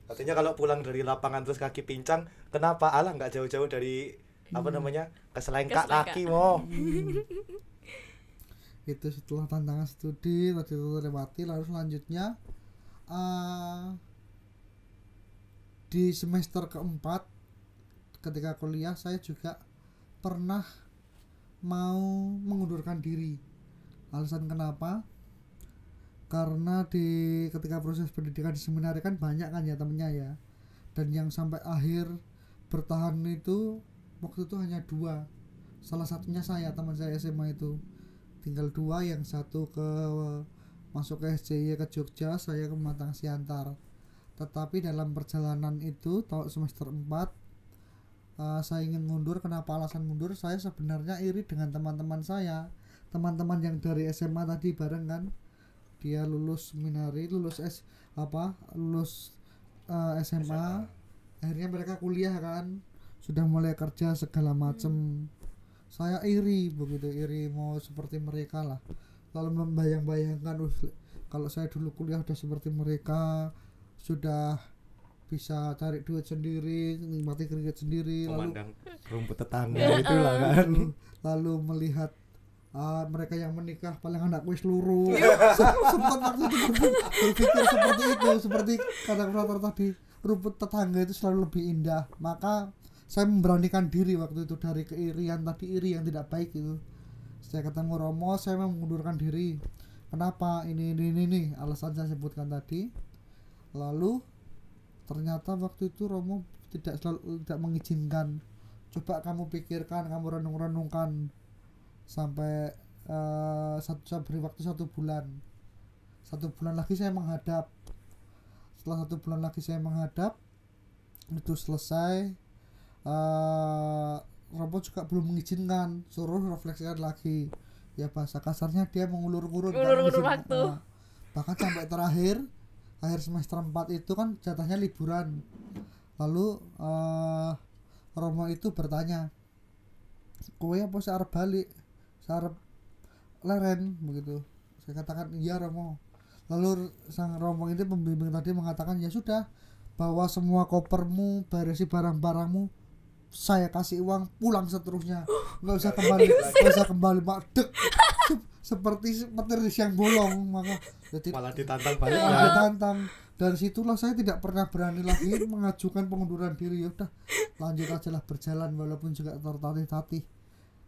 Artinya kalau pulang dari lapangan terus kaki pincang, kenapa Allah nggak jauh-jauh dari keselengkak kaki mo.
Itu setelah tantangan studi tadi itu lewati, lalu selanjutnya di semester keempat ketika kuliah saya juga pernah mau mengundurkan diri. Alasan kenapa? Karena ketika proses pendidikan di seminari kan banyak kan ya temennya ya, dan yang sampai akhir bertahan itu waktu itu hanya 2. Salah satunya saya, teman saya SMA itu tinggal 2, yang satu masuk ke SCY ke Jogja, saya ke Pematang Siantar. Tetapi dalam perjalanan itu tahun semester 4 saya ingin mundur. Kenapa alasan mundur? Saya sebenarnya iri dengan teman-teman saya, teman-teman yang dari SMA tadi bareng kan, dia lulus seminari, lulus SMA, akhirnya mereka kuliah kan, sudah mulai kerja segala macem. Saya iri begitu, iri mau seperti mereka lah. Lalu membayang-bayangkan kalau saya dulu kuliah udah seperti mereka, sudah bisa cari duit sendiri, nikmati kredit sendiri,
memandang rumput tetangga itulah kan.
Lalu melihat mereka yang menikah paling anak wis luru. Sempat waktu itu berpikir seperti itu, seperti kata Frater tadi, rumput tetangga itu selalu lebih indah. Maka saya memberanikan diri waktu itu dari keirian tadi, iri yang tidak baik itu. Saya ketemu Romo, saya mengundurkan diri. Kenapa? Ini alasan saya sebutkan tadi. Lalu ternyata waktu itu Romo tidak mengizinkan. Coba kamu pikirkan, kamu renung-renungkan sampai saya beri waktu 1 bulan. 1 bulan lagi saya menghadap. Setelah 1 bulan lagi saya menghadap, itu selesai, Romo juga belum mengizinkan, suruh refleksikan lagi. Ya bahasa kasarnya dia mengulur-ulur
waktu.
Bahkan sampai akhir semester 4 itu kan jatahnya liburan. Lalu Romo itu bertanya, kowe apa sih arep balik? Arep leren begitu. Saya katakan iya Romo. Lalu sang Romo itu pembimbing tadi mengatakan, ya sudah, bawa semua kopermu, berisi barang-barangmu, saya kasih uang, pulang seterusnya, nggak usah kembali mak dek. Seperti petir di siang bolong. Maka jadi
Malah ditantang balik
malah
kan.
ditantang. Dari situlah saya tidak pernah berani lagi mengajukan pengunduran diri. Ya udah, lanjut aja lah berjalan, walaupun juga tertatih-tatih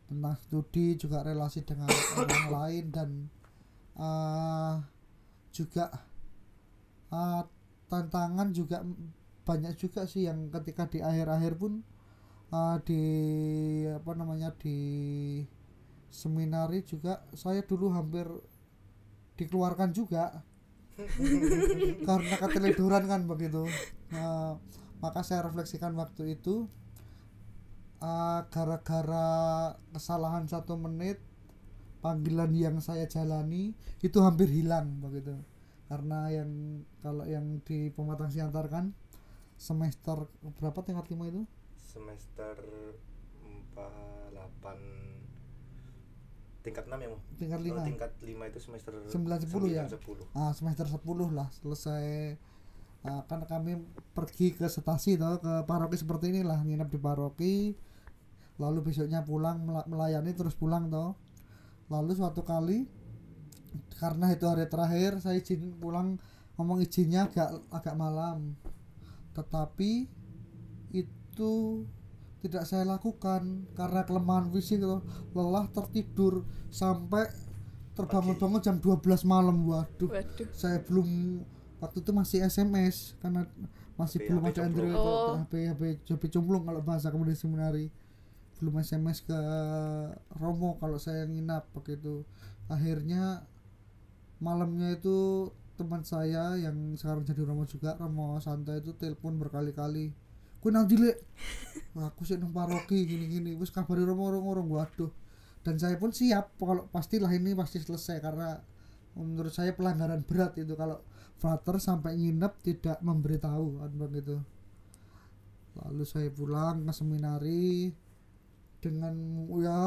tentang studi, juga relasi dengan orang lain, dan juga tantangan juga banyak juga sih, yang ketika di akhir-akhir pun di seminari juga saya dulu hampir dikeluarkan juga karena keteledoran kan begitu. Maka saya refleksikan waktu itu, gara-gara kesalahan 1 menit, panggilan yang saya jalani itu hampir hilang begitu. Karena kalau yang di Pematang Siantar kan semester berapa tingkat 5 itu?
Semester 8 tingkat 6 ya, Mo?
Tingkat 5.
Tingkat 5 itu semester
9-10 ya.
9-10.
Semester 10 lah selesai. Kan kami pergi ke Setasi toh, ke paroki seperti inilah, nginep di paroki. Lalu besoknya pulang melayani, terus pulang toh. Lalu suatu kali, karena itu hari terakhir, saya izin pulang, ngomong izinnya agak malam. Tetapi itu tidak saya lakukan karena kelemahan fisik, lelah, tertidur sampai terbangun-bangun jam 12 malam. Waduh. Saya belum, waktu itu masih SMS karena masih belum ada Android, HP cumplung kalau bahasa kemudian seminari. Belum SMS ke Romo kalau saya nginap begitu. Akhirnya malamnya itu teman saya yang sekarang jadi Romo juga, Romo Santo itu telepon berkali-kali, "Ku nang ndi, Lek? Aku sik nang paroki gini-gini, wis kabari Romo orang-orang." Waduh. Dan saya pun siap kalau pastilah ini pasti selesai, karena menurut saya pelanggaran berat itu kalau frater sampai nginep tidak memberitahu kan begitu. Lalu saya pulang ke seminari dengan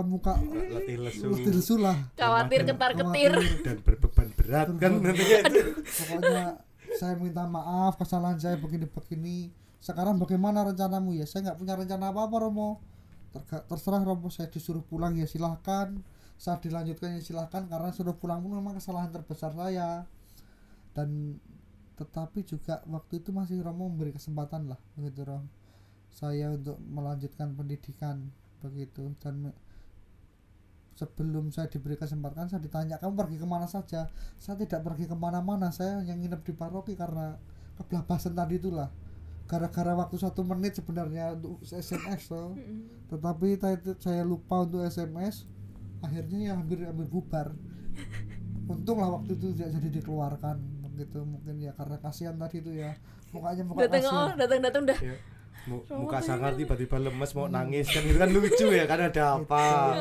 muka
letih
lesu lah,
khawatir ketar-ketir
dan berbeban berat kan nantinya itu.
Pokoknya saya minta maaf, kesalahan saya begini-begini. Sekarang bagaimana rencanamu? Ya saya nggak punya rencana apa-apa Romo. Terserah Romo, saya disuruh pulang ya silahkan, saya dilanjutkan ya silahkan, karena suruh pulang pun memang kesalahan terbesar saya. Dan tetapi juga waktu itu masih Romo memberi kesempatan lah begitu Romo, saya untuk melanjutkan pendidikan begitu. Dan sebelum saya diberi kesempatan, saya ditanya, "Kamu pergi kemana saja?" Saya tidak pergi kemana-mana, saya yang nginep di paroki karena kebelabasan tadi itulah. Gara-gara waktu 1 menit sebenarnya untuk SMS toh. Tetapi saya lupa untuk SMS, akhirnya ya hampir bubar. Untunglah waktu itu tidak jadi dikeluarkan begitu. Mungkin ya karena kasihan tadi itu ya, mukanya muka kasihan.
datang dah
Ya. Muka sangar tiba-tiba lemes mau nangis kan, itu kan lucu ya, kan ada apa.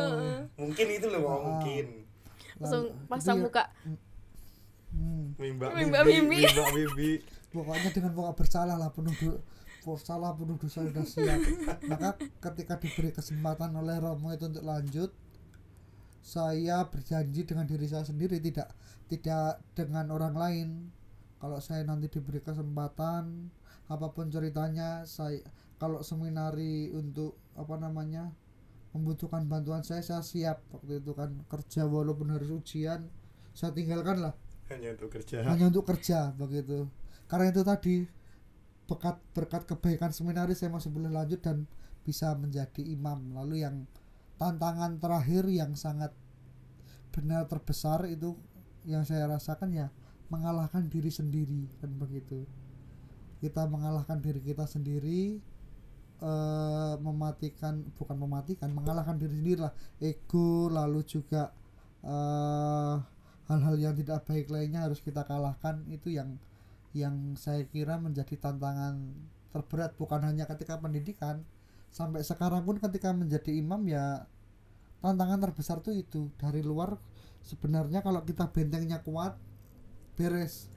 Mungkin itu loh, mungkin
langsung pasang muka
mimba.
Pokoknya dengan muka bersalah lah, penuh dosa sudah siap. Maka ketika diberi kesempatan oleh Romo itu untuk lanjut, saya berjanji dengan diri saya sendiri, tidak dengan orang lain. Kalau saya nanti diberi kesempatan, apapun ceritanya, saya kalau seminari untuk membutuhkan bantuan saya siap. Waktu itu kan kerja walaupun harus ujian, saya tinggalkan lah hanya untuk kerja begitu. Karena itu tadi berkat kebaikan seminari saya masih boleh lanjut dan bisa menjadi imam. Lalu yang tantangan terakhir yang sangat benar terbesar itu yang saya rasakan ya mengalahkan diri sendiri kan begitu. Kita mengalahkan diri kita sendiri, mengalahkan diri sendiri lah, ego, lalu juga hal-hal yang tidak baik lainnya harus kita kalahkan. Itu yang saya kira menjadi tantangan terberat, bukan hanya ketika pendidikan, sampai sekarang pun ketika menjadi imam ya tantangan terbesar tuh itu. Dari luar sebenarnya kalau kita bentengnya kuat beres,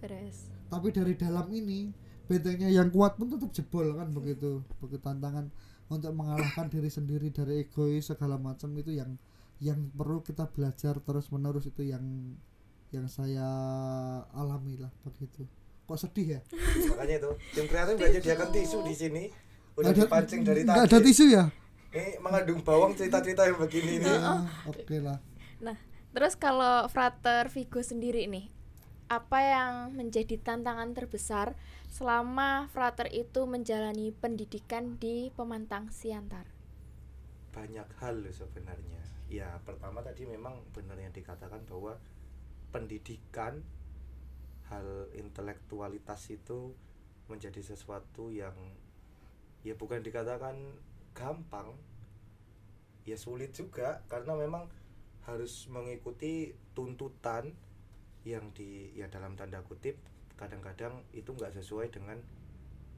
tapi dari dalam ini bentengnya yang kuat pun tetap jebol kan, begitu tantangan untuk mengalahkan diri sendiri dari egois segala macam itu yang perlu kita belajar terus menerus. Itu yang saya alami lah begitu. Kok sedih ya?
Makanya itu tim kreatif udah nyediakan tisu di sini, udah dipancing dari tadi.
Nggak ada tisu ya?
Ini mengandung bawang cerita-cerita yang begini nih.
Oke lah.
Nah, terus kalau Frater Vigo sendiri nih, apa yang menjadi tantangan terbesar selama Frater itu menjalani pendidikan di Pemantang Siantar?
Banyak hal sebenarnya. Ya, pertama tadi memang benar yang dikatakan bahwa pendidikan, hal intelektualitas itu menjadi sesuatu yang ya bukan dikatakan gampang, ya sulit juga, karena memang harus mengikuti tuntutan yang ya dalam tanda kutip kadang-kadang itu nggak sesuai dengan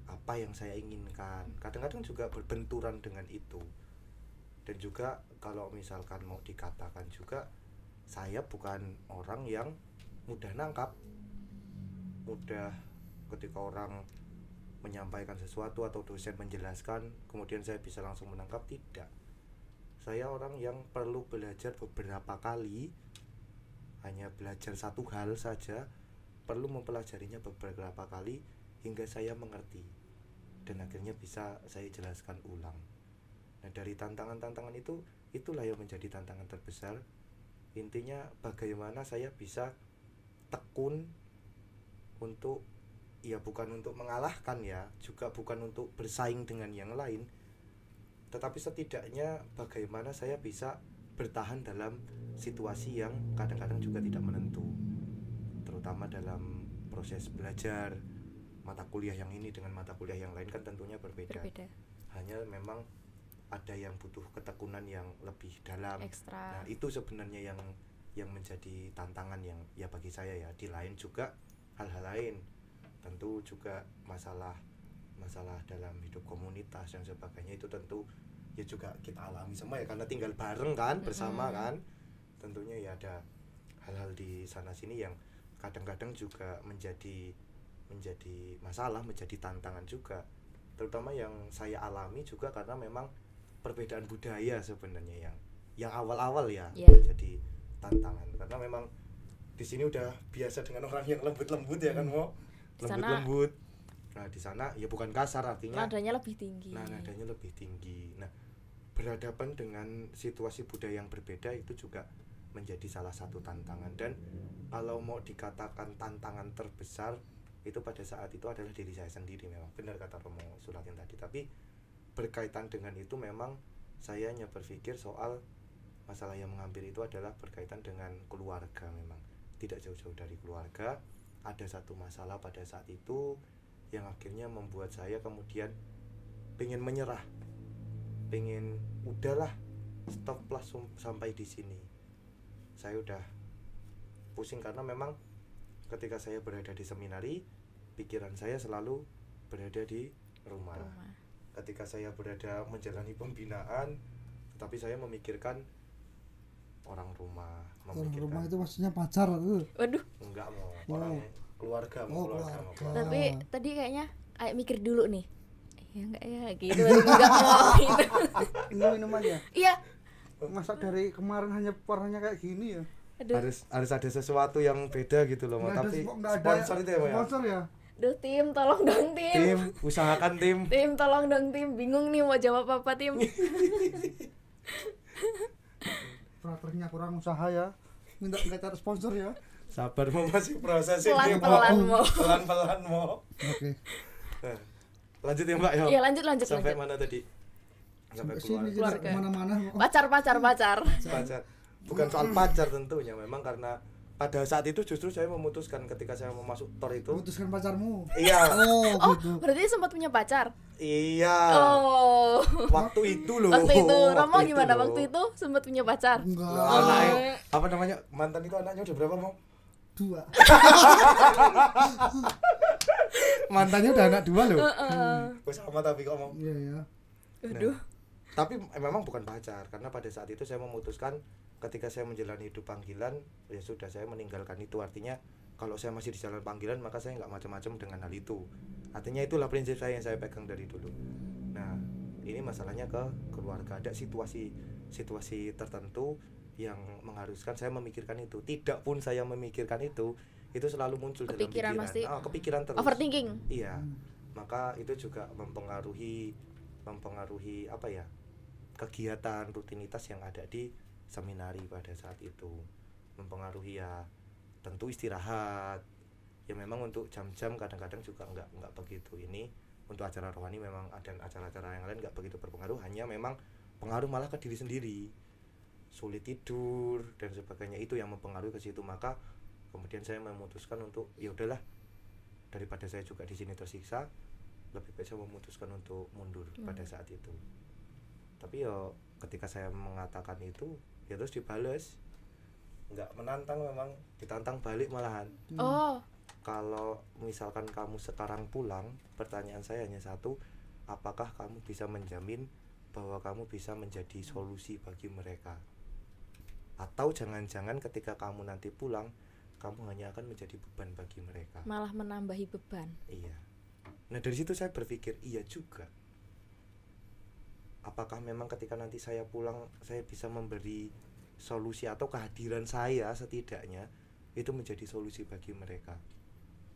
apa yang saya inginkan, kadang-kadang juga berbenturan dengan itu. Dan juga kalau misalkan mau dikatakan juga, saya bukan orang yang mudah nangkap, mudah ketika orang menyampaikan sesuatu atau dosen menjelaskan kemudian saya bisa langsung menangkap, tidak. Saya orang yang perlu belajar beberapa kali, hanya belajar satu hal saja perlu mempelajarinya beberapa kali hingga saya mengerti dan akhirnya bisa saya jelaskan ulang. Nah, dari tantangan-tantangan itu, itulah yang menjadi tantangan terbesar. Intinya bagaimana saya bisa tekun untuk, ya bukan untuk mengalahkan ya, juga bukan untuk bersaing dengan yang lain, tetapi setidaknya bagaimana saya bisa bertahan dalam situasi yang kadang-kadang juga tidak menentu, terutama dalam proses belajar. Mata kuliah yang ini dengan mata kuliah yang lain kan tentunya berbeda. Hanya memang ada yang butuh ketekunan yang lebih dalam.
Ekstra.
Nah, itu sebenarnya yang menjadi tantangan yang ya bagi saya ya. Di lain juga hal-hal lain, tentu juga masalah dalam hidup komunitas dan sebagainya, itu tentu ya juga kita alami semua ya, karena tinggal bareng kan, bersama kan. Tentunya ya ada hal-hal di sana sini yang kadang-kadang juga menjadi masalah, menjadi tantangan juga, terutama yang saya alami juga karena memang perbedaan budaya sebenarnya yang awal-awal ya menjadi tantangan, karena memang di sini udah biasa dengan orang yang lembut-lembut ya kan, mau lembut-lembut. Nah, di sana ya bukan kasar, artinya
nadanya lebih tinggi.
Nah, berhadapan dengan situasi budaya yang berbeda itu juga menjadi salah satu tantangan. Dan kalau mau dikatakan tantangan terbesar itu pada saat itu adalah diri saya sendiri, memang benar kata Romo Sulatin tadi. Tapi berkaitan dengan itu memang saya hanya berpikir soal masalah yang mengambil itu adalah berkaitan dengan keluarga. Memang tidak jauh-jauh dari keluarga ada satu masalah pada saat itu yang akhirnya membuat saya kemudian pengen menyerah, pengen udahlah, stop lah sampai di sini. Saya udah pusing karena memang ketika saya berada di seminari, pikiran saya selalu berada di rumah. Ketika saya berada menjalani pembinaan, tetapi saya memikirkan orang rumah.
Orang rumah itu maksudnya pacar tuh?
Waduh.
Enggak, mau orang keluarga.
Tapi tadi kayaknya ayo mikir dulu nih. Ya enggak ya gitu. Enggak mau gitu.
Minum aja.
Iya.
Masa dari kemarin hanya warnanya kayak gini ya?
Aduh.
Harus ada sesuatu yang beda gitu loh, tapi sponsor itu ya, Mbak.
Sponsor ya?
Duh, tim, tolong dong tim.
Tim, usahakan tim.
Tim, tolong dong tim. Bingung nih mau jawab apa tim.
Fraternya kurang usaha ya. Minta cari sponsor ya.
Sabar, mau masih proses ini.
Pelan-pelan
mau.
Oke.
Lanjut ya, Mbak ya.
Iya, lanjut.
Sampai mana tadi? Sampai
sini
keluarga.
Mana-mana.
Pacar.
Bukan soal pacar tentunya, memang karena pada saat itu justru saya memutuskan ketika saya mau masuk TOR itu.
Memutuskan pacarmu?
Iya.
Oh, gitu. Berarti sempat punya pacar?
Iya.
Oh.
Waktu itu loh.
Waktu itu, Romo gimana waktu itu sempat punya pacar?
Enggak.
Anaknya, apa namanya, mantan itu anaknya udah berapa, Mo?
2. Mantannya udah anak 2 loh.
Gue sama tapi kok mau.
Iya ya.
Aduh.
Tapi memang bukan pacar, karena pada saat itu saya memutuskan ketika saya menjalani hidup panggilan, ya sudah saya meninggalkan itu. Artinya kalau saya masih di jalan panggilan maka saya nggak macam-macam dengan hal itu. Artinya itulah prinsip saya yang saya pegang dari dulu. Nah, ini masalahnya ke keluarga, ada situasi tertentu yang mengharuskan saya memikirkan itu. Tidak pun saya memikirkan itu selalu muncul
Kepikiran
dalam
pasti.
pikiran. Kepikiran terus.
Overthinking.
Iya. Maka itu juga mempengaruhi apa ya? Kegiatan rutinitas yang ada di seminari pada saat itu. Mempengaruhi ya tentu istirahat. Ya memang untuk jam-jam kadang-kadang juga enggak begitu ini. Untuk acara rohani memang ada acara-acara yang lain enggak begitu berpengaruh, hanya memang pengaruh malah ke diri sendiri. Sulit tidur dan sebagainya, itu yang mempengaruhi ke situ. Maka kemudian saya memutuskan untuk ya udahlah, daripada saya juga di sini tersiksa, lebih baik saya memutuskan untuk mundur pada saat itu. Tapi ya ketika saya mengatakan itu, ya terus dibales, nggak menantang, memang ditantang balik malahan.
Oh,
Kalau misalkan kamu sekarang pulang, pertanyaan saya hanya satu, apakah kamu bisa menjamin bahwa kamu bisa menjadi solusi bagi mereka? Atau jangan-jangan ketika kamu nanti pulang, kamu hanya akan menjadi beban bagi mereka?
malah menambahi beban.
Iya. Nah dari situ saya berpikir, iya juga. Apakah memang ketika nanti saya pulang, saya bisa memberi solusi atau kehadiran saya setidaknya itu menjadi solusi bagi mereka?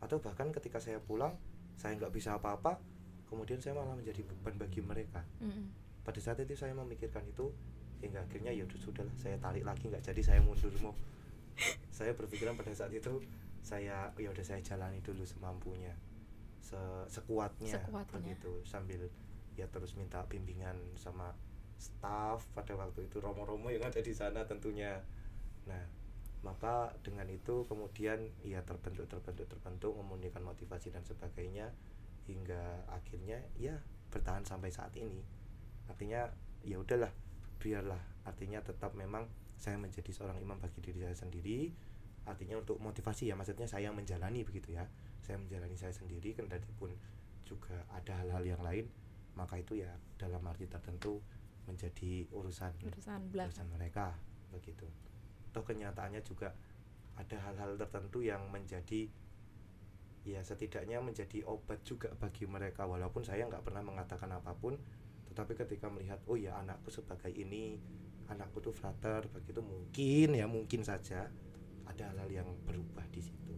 Atau bahkan ketika saya pulang, saya nggak bisa apa-apa, kemudian saya malah menjadi beban bagi mereka. Pada saat itu saya memikirkan itu, hingga akhirnya ya sudahlah, saya tarik lagi, nggak jadi saya mundur mau. Saya berpikiran pada saat itu, saya ya udah saya jalani dulu semampunya, sekuatnya begitu, sambil ya terus minta bimbingan sama staff pada waktu itu, romo-romo yang ada di sana tentunya. Nah, maka dengan itu kemudian ya terbentuk memberikan motivasi dan sebagainya, hingga akhirnya ya bertahan sampai saat ini. Artinya ya udahlah, biarlah, artinya tetap memang saya menjadi seorang imam bagi diri saya sendiri. Artinya untuk motivasi ya, maksudnya saya menjalani begitu ya, saya menjalani saya sendiri, kendati pun juga ada hal-hal yang lain, maka itu ya dalam arti tertentu menjadi urusan mereka begitu. Toh kenyataannya juga ada hal-hal tertentu yang menjadi ya setidaknya menjadi obat juga bagi mereka, walaupun saya nggak pernah mengatakan apapun, tetapi ketika melihat oh ya anakku sebagai ini, anakku tuh frater begitu, mungkin saja ada hal-hal yang berubah di situ.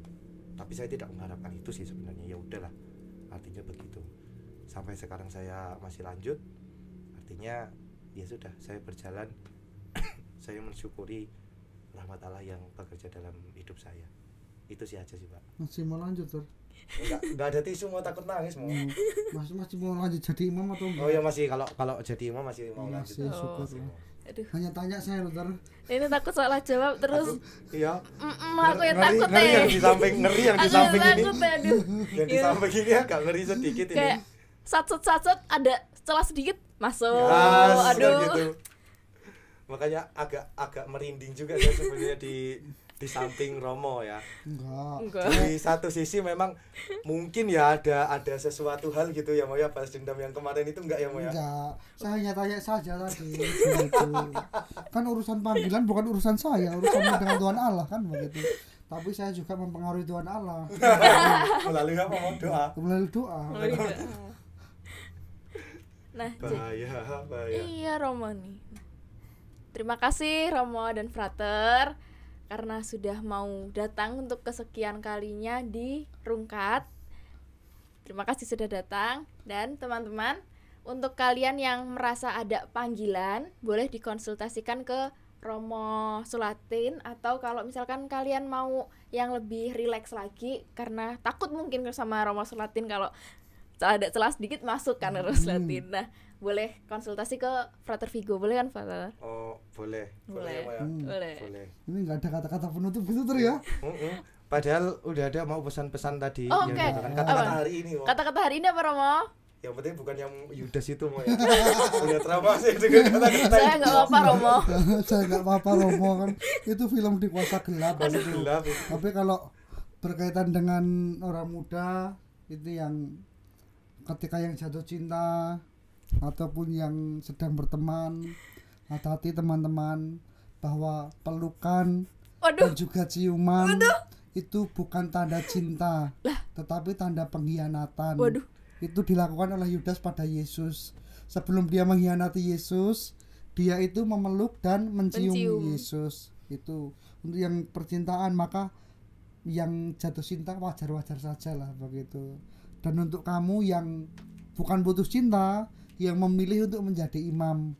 Tapi saya tidak mengharapkan itu sih sebenarnya, ya udahlah, artinya begitu. Sampai sekarang saya masih lanjut, artinya ya sudah, saya berjalan saya mensyukuri rahmat Allah yang bekerja dalam hidup saya. Itu sih aja sih Pak.
Masih mau lanjut Tur?
Enggak ada tisu, mau takut nangis mau.
Masih mau lanjut jadi imam atau enggak?
Oh ya masih, kalau jadi imam masih mau lanjut.
Masih syukur lah.
Aduh.
Hanya tanya saya Tur.
Ini takut salah jawab terus.
Iya.
Aku yang takut
ngeri yang di samping ini.
Aduh.
Yang di samping ini agak ngeri sedikit ini.
Kayak satset ada celah sedikit masuk.
Ya,
aduh.
gitu. Makanya agak merinding juga ya sebenarnya di samping Romo ya.
Enggak.
Di satu sisi memang mungkin ya ada sesuatu hal gitu ya mau ya, pas dendam yang kemarin itu enggak ya mau ya?
Enggak. Saya hanya tanya saja tadi. Begitu. Kan urusan panggilan bukan urusan saya, urusannya dengan Tuhan Allah kan begitu. Tapi saya juga mempengaruhi Tuhan Allah.
Melalui apa? Doa.
Melalui doa.
Nah,
Bahaya.
iya Romo nih. Terima kasih Romo dan Frater karena sudah mau datang untuk kesekian kalinya di Rungkat. Terima kasih sudah datang. Dan teman-teman, untuk kalian yang merasa ada panggilan, boleh dikonsultasikan ke Romo Sulatin, atau kalau misalkan kalian mau yang lebih rileks lagi karena takut mungkin sama Romo Sulatin kalau ada celah sedikit masuk kan Romo Sulatin. Nah, boleh konsultasi ke Frater Vigo, boleh kan Frater?
Oh, boleh.
Boleh.
Ya?
Boleh.
Ini enggak ada kata-kata penutup gitu Tur ya.
Padahal udah ada mau pesan-pesan tadi
Oh,
yang
oke.
gitu kan. Kata-kata
Apa?
hari ini. Mo.
Kata-kata hari ini apa Romo?
Yang penting bukan yang Yudas itu mau ya. Udah trauma sih dengan kata-kata.
Saya nggak apa-apa Romo.
Saya enggak apa-apa Romo kan. Itu film di kuasa gelap.
Masih gelap.
Tapi kalau berkaitan dengan orang muda, Itu yang ketika yang jatuh cinta ataupun yang sedang berteman, hati-hati teman-teman, bahwa pelukan dan juga ciuman itu bukan tanda cinta, tetapi tanda pengkhianatan. Itu dilakukan oleh Yudas pada Yesus. Sebelum dia mengkhianati Yesus, dia itu memeluk dan mencium Yesus. Itu untuk yang percintaan, maka yang jatuh cinta wajar-wajar saja lah begitu. Dan untuk kamu yang bukan putus cinta, yang memilih untuk menjadi imam,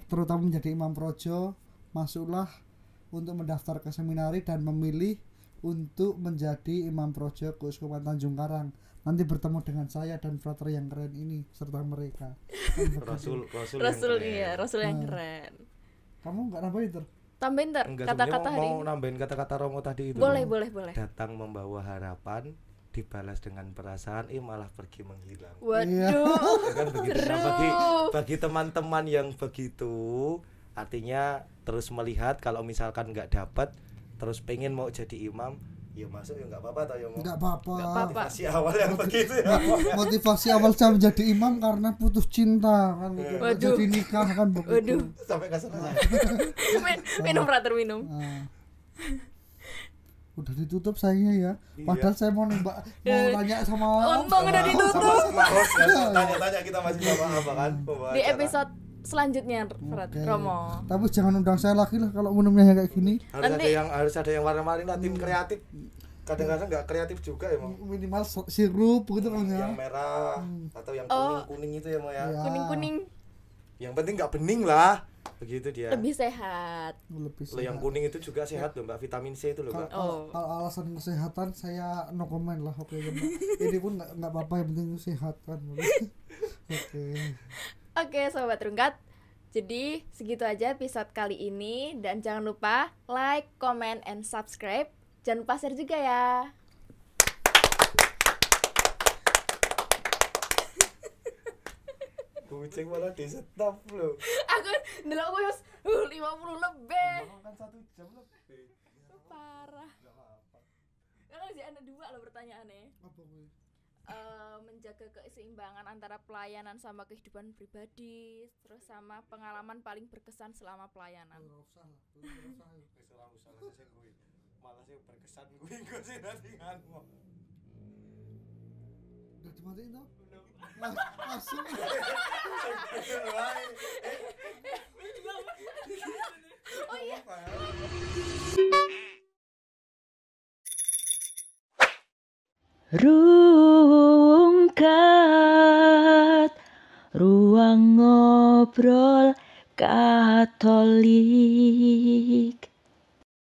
terutama menjadi imam projo, masuklah untuk mendaftar ke seminari dan memilih untuk menjadi imam projo Keuskupan Tanjung Karang. Nanti bertemu dengan saya dan frater yang keren ini serta mereka.
Rasul yang keren.
Kamu nggak nambahin ter?
Tambahin ter kata-kata hari
mau nambahin kata-kata Romo tadi itu.
Boleh.
Datang membawa harapan, dibalas dengan perasaan, malah pergi menghilang.
Waduh.
Kan begitu. Nah, bagi teman-teman yang begitu, artinya terus melihat kalau misalkan nggak dapat, terus pengen mau jadi imam, ya masuk ya nggak apa-apa, ya mau.
Nggak apa-apa.
Motivasi awal yang begitu ya.
Motivasi awal saya menjadi imam karena putus cinta kan gitu. Jadi nikah kan begitu.
Sampai nggak selesai.
minum frater minum.
Udah ditutup sayangnya ya. Padahal saya mau tanya sama
untung udah ditutup.
Sama host kan. Tanya-tanya kita masih sama apa kan?
Di episode selanjutnya Romo.
Tapi jangan undang saya lagi lah kalau minumnya kayak gini.
Harus ada yang warna-warni lah, tim kreatif. Kadang-kadang nggak kreatif juga ya mau.
Minimal sirup gitu kan ya.
Yang merah atau yang kuning-kuning itu ya mau ya.
Kuning-kuning.
Yang penting nggak bening lah. Begitu dia.
Lebih sehat.
Loh, yang kuning itu juga sehat loh Mbak, vitamin C itu loh Mbak.
Kalau alasan kesehatan saya no comment lah. Oke Mbak. Ini pun nggak apa-apa, yang penting sehat kan.
Oke Sobat Rungkat, jadi segitu aja episode kali ini. Dan jangan lupa like, comment, and subscribe. Jangan lupa share juga ya.
Kucing malah di stop loh.
Aku ndelok wis 50 lebih.
Kan 1 jam lebih.
Parah. Karena sih ada 2 loh pertanyaannya.
Apa gue?
Menjaga keseimbangan antara pelayanan sama kehidupan pribadi, terus sama pengalaman paling berkesan selama pelayanan.
Malah sih berkesan gue sih nanti ngomong.
Udah dimatiin tau? Langsung.
Oh iya.
Rungkat ruang ngobrol Katolik.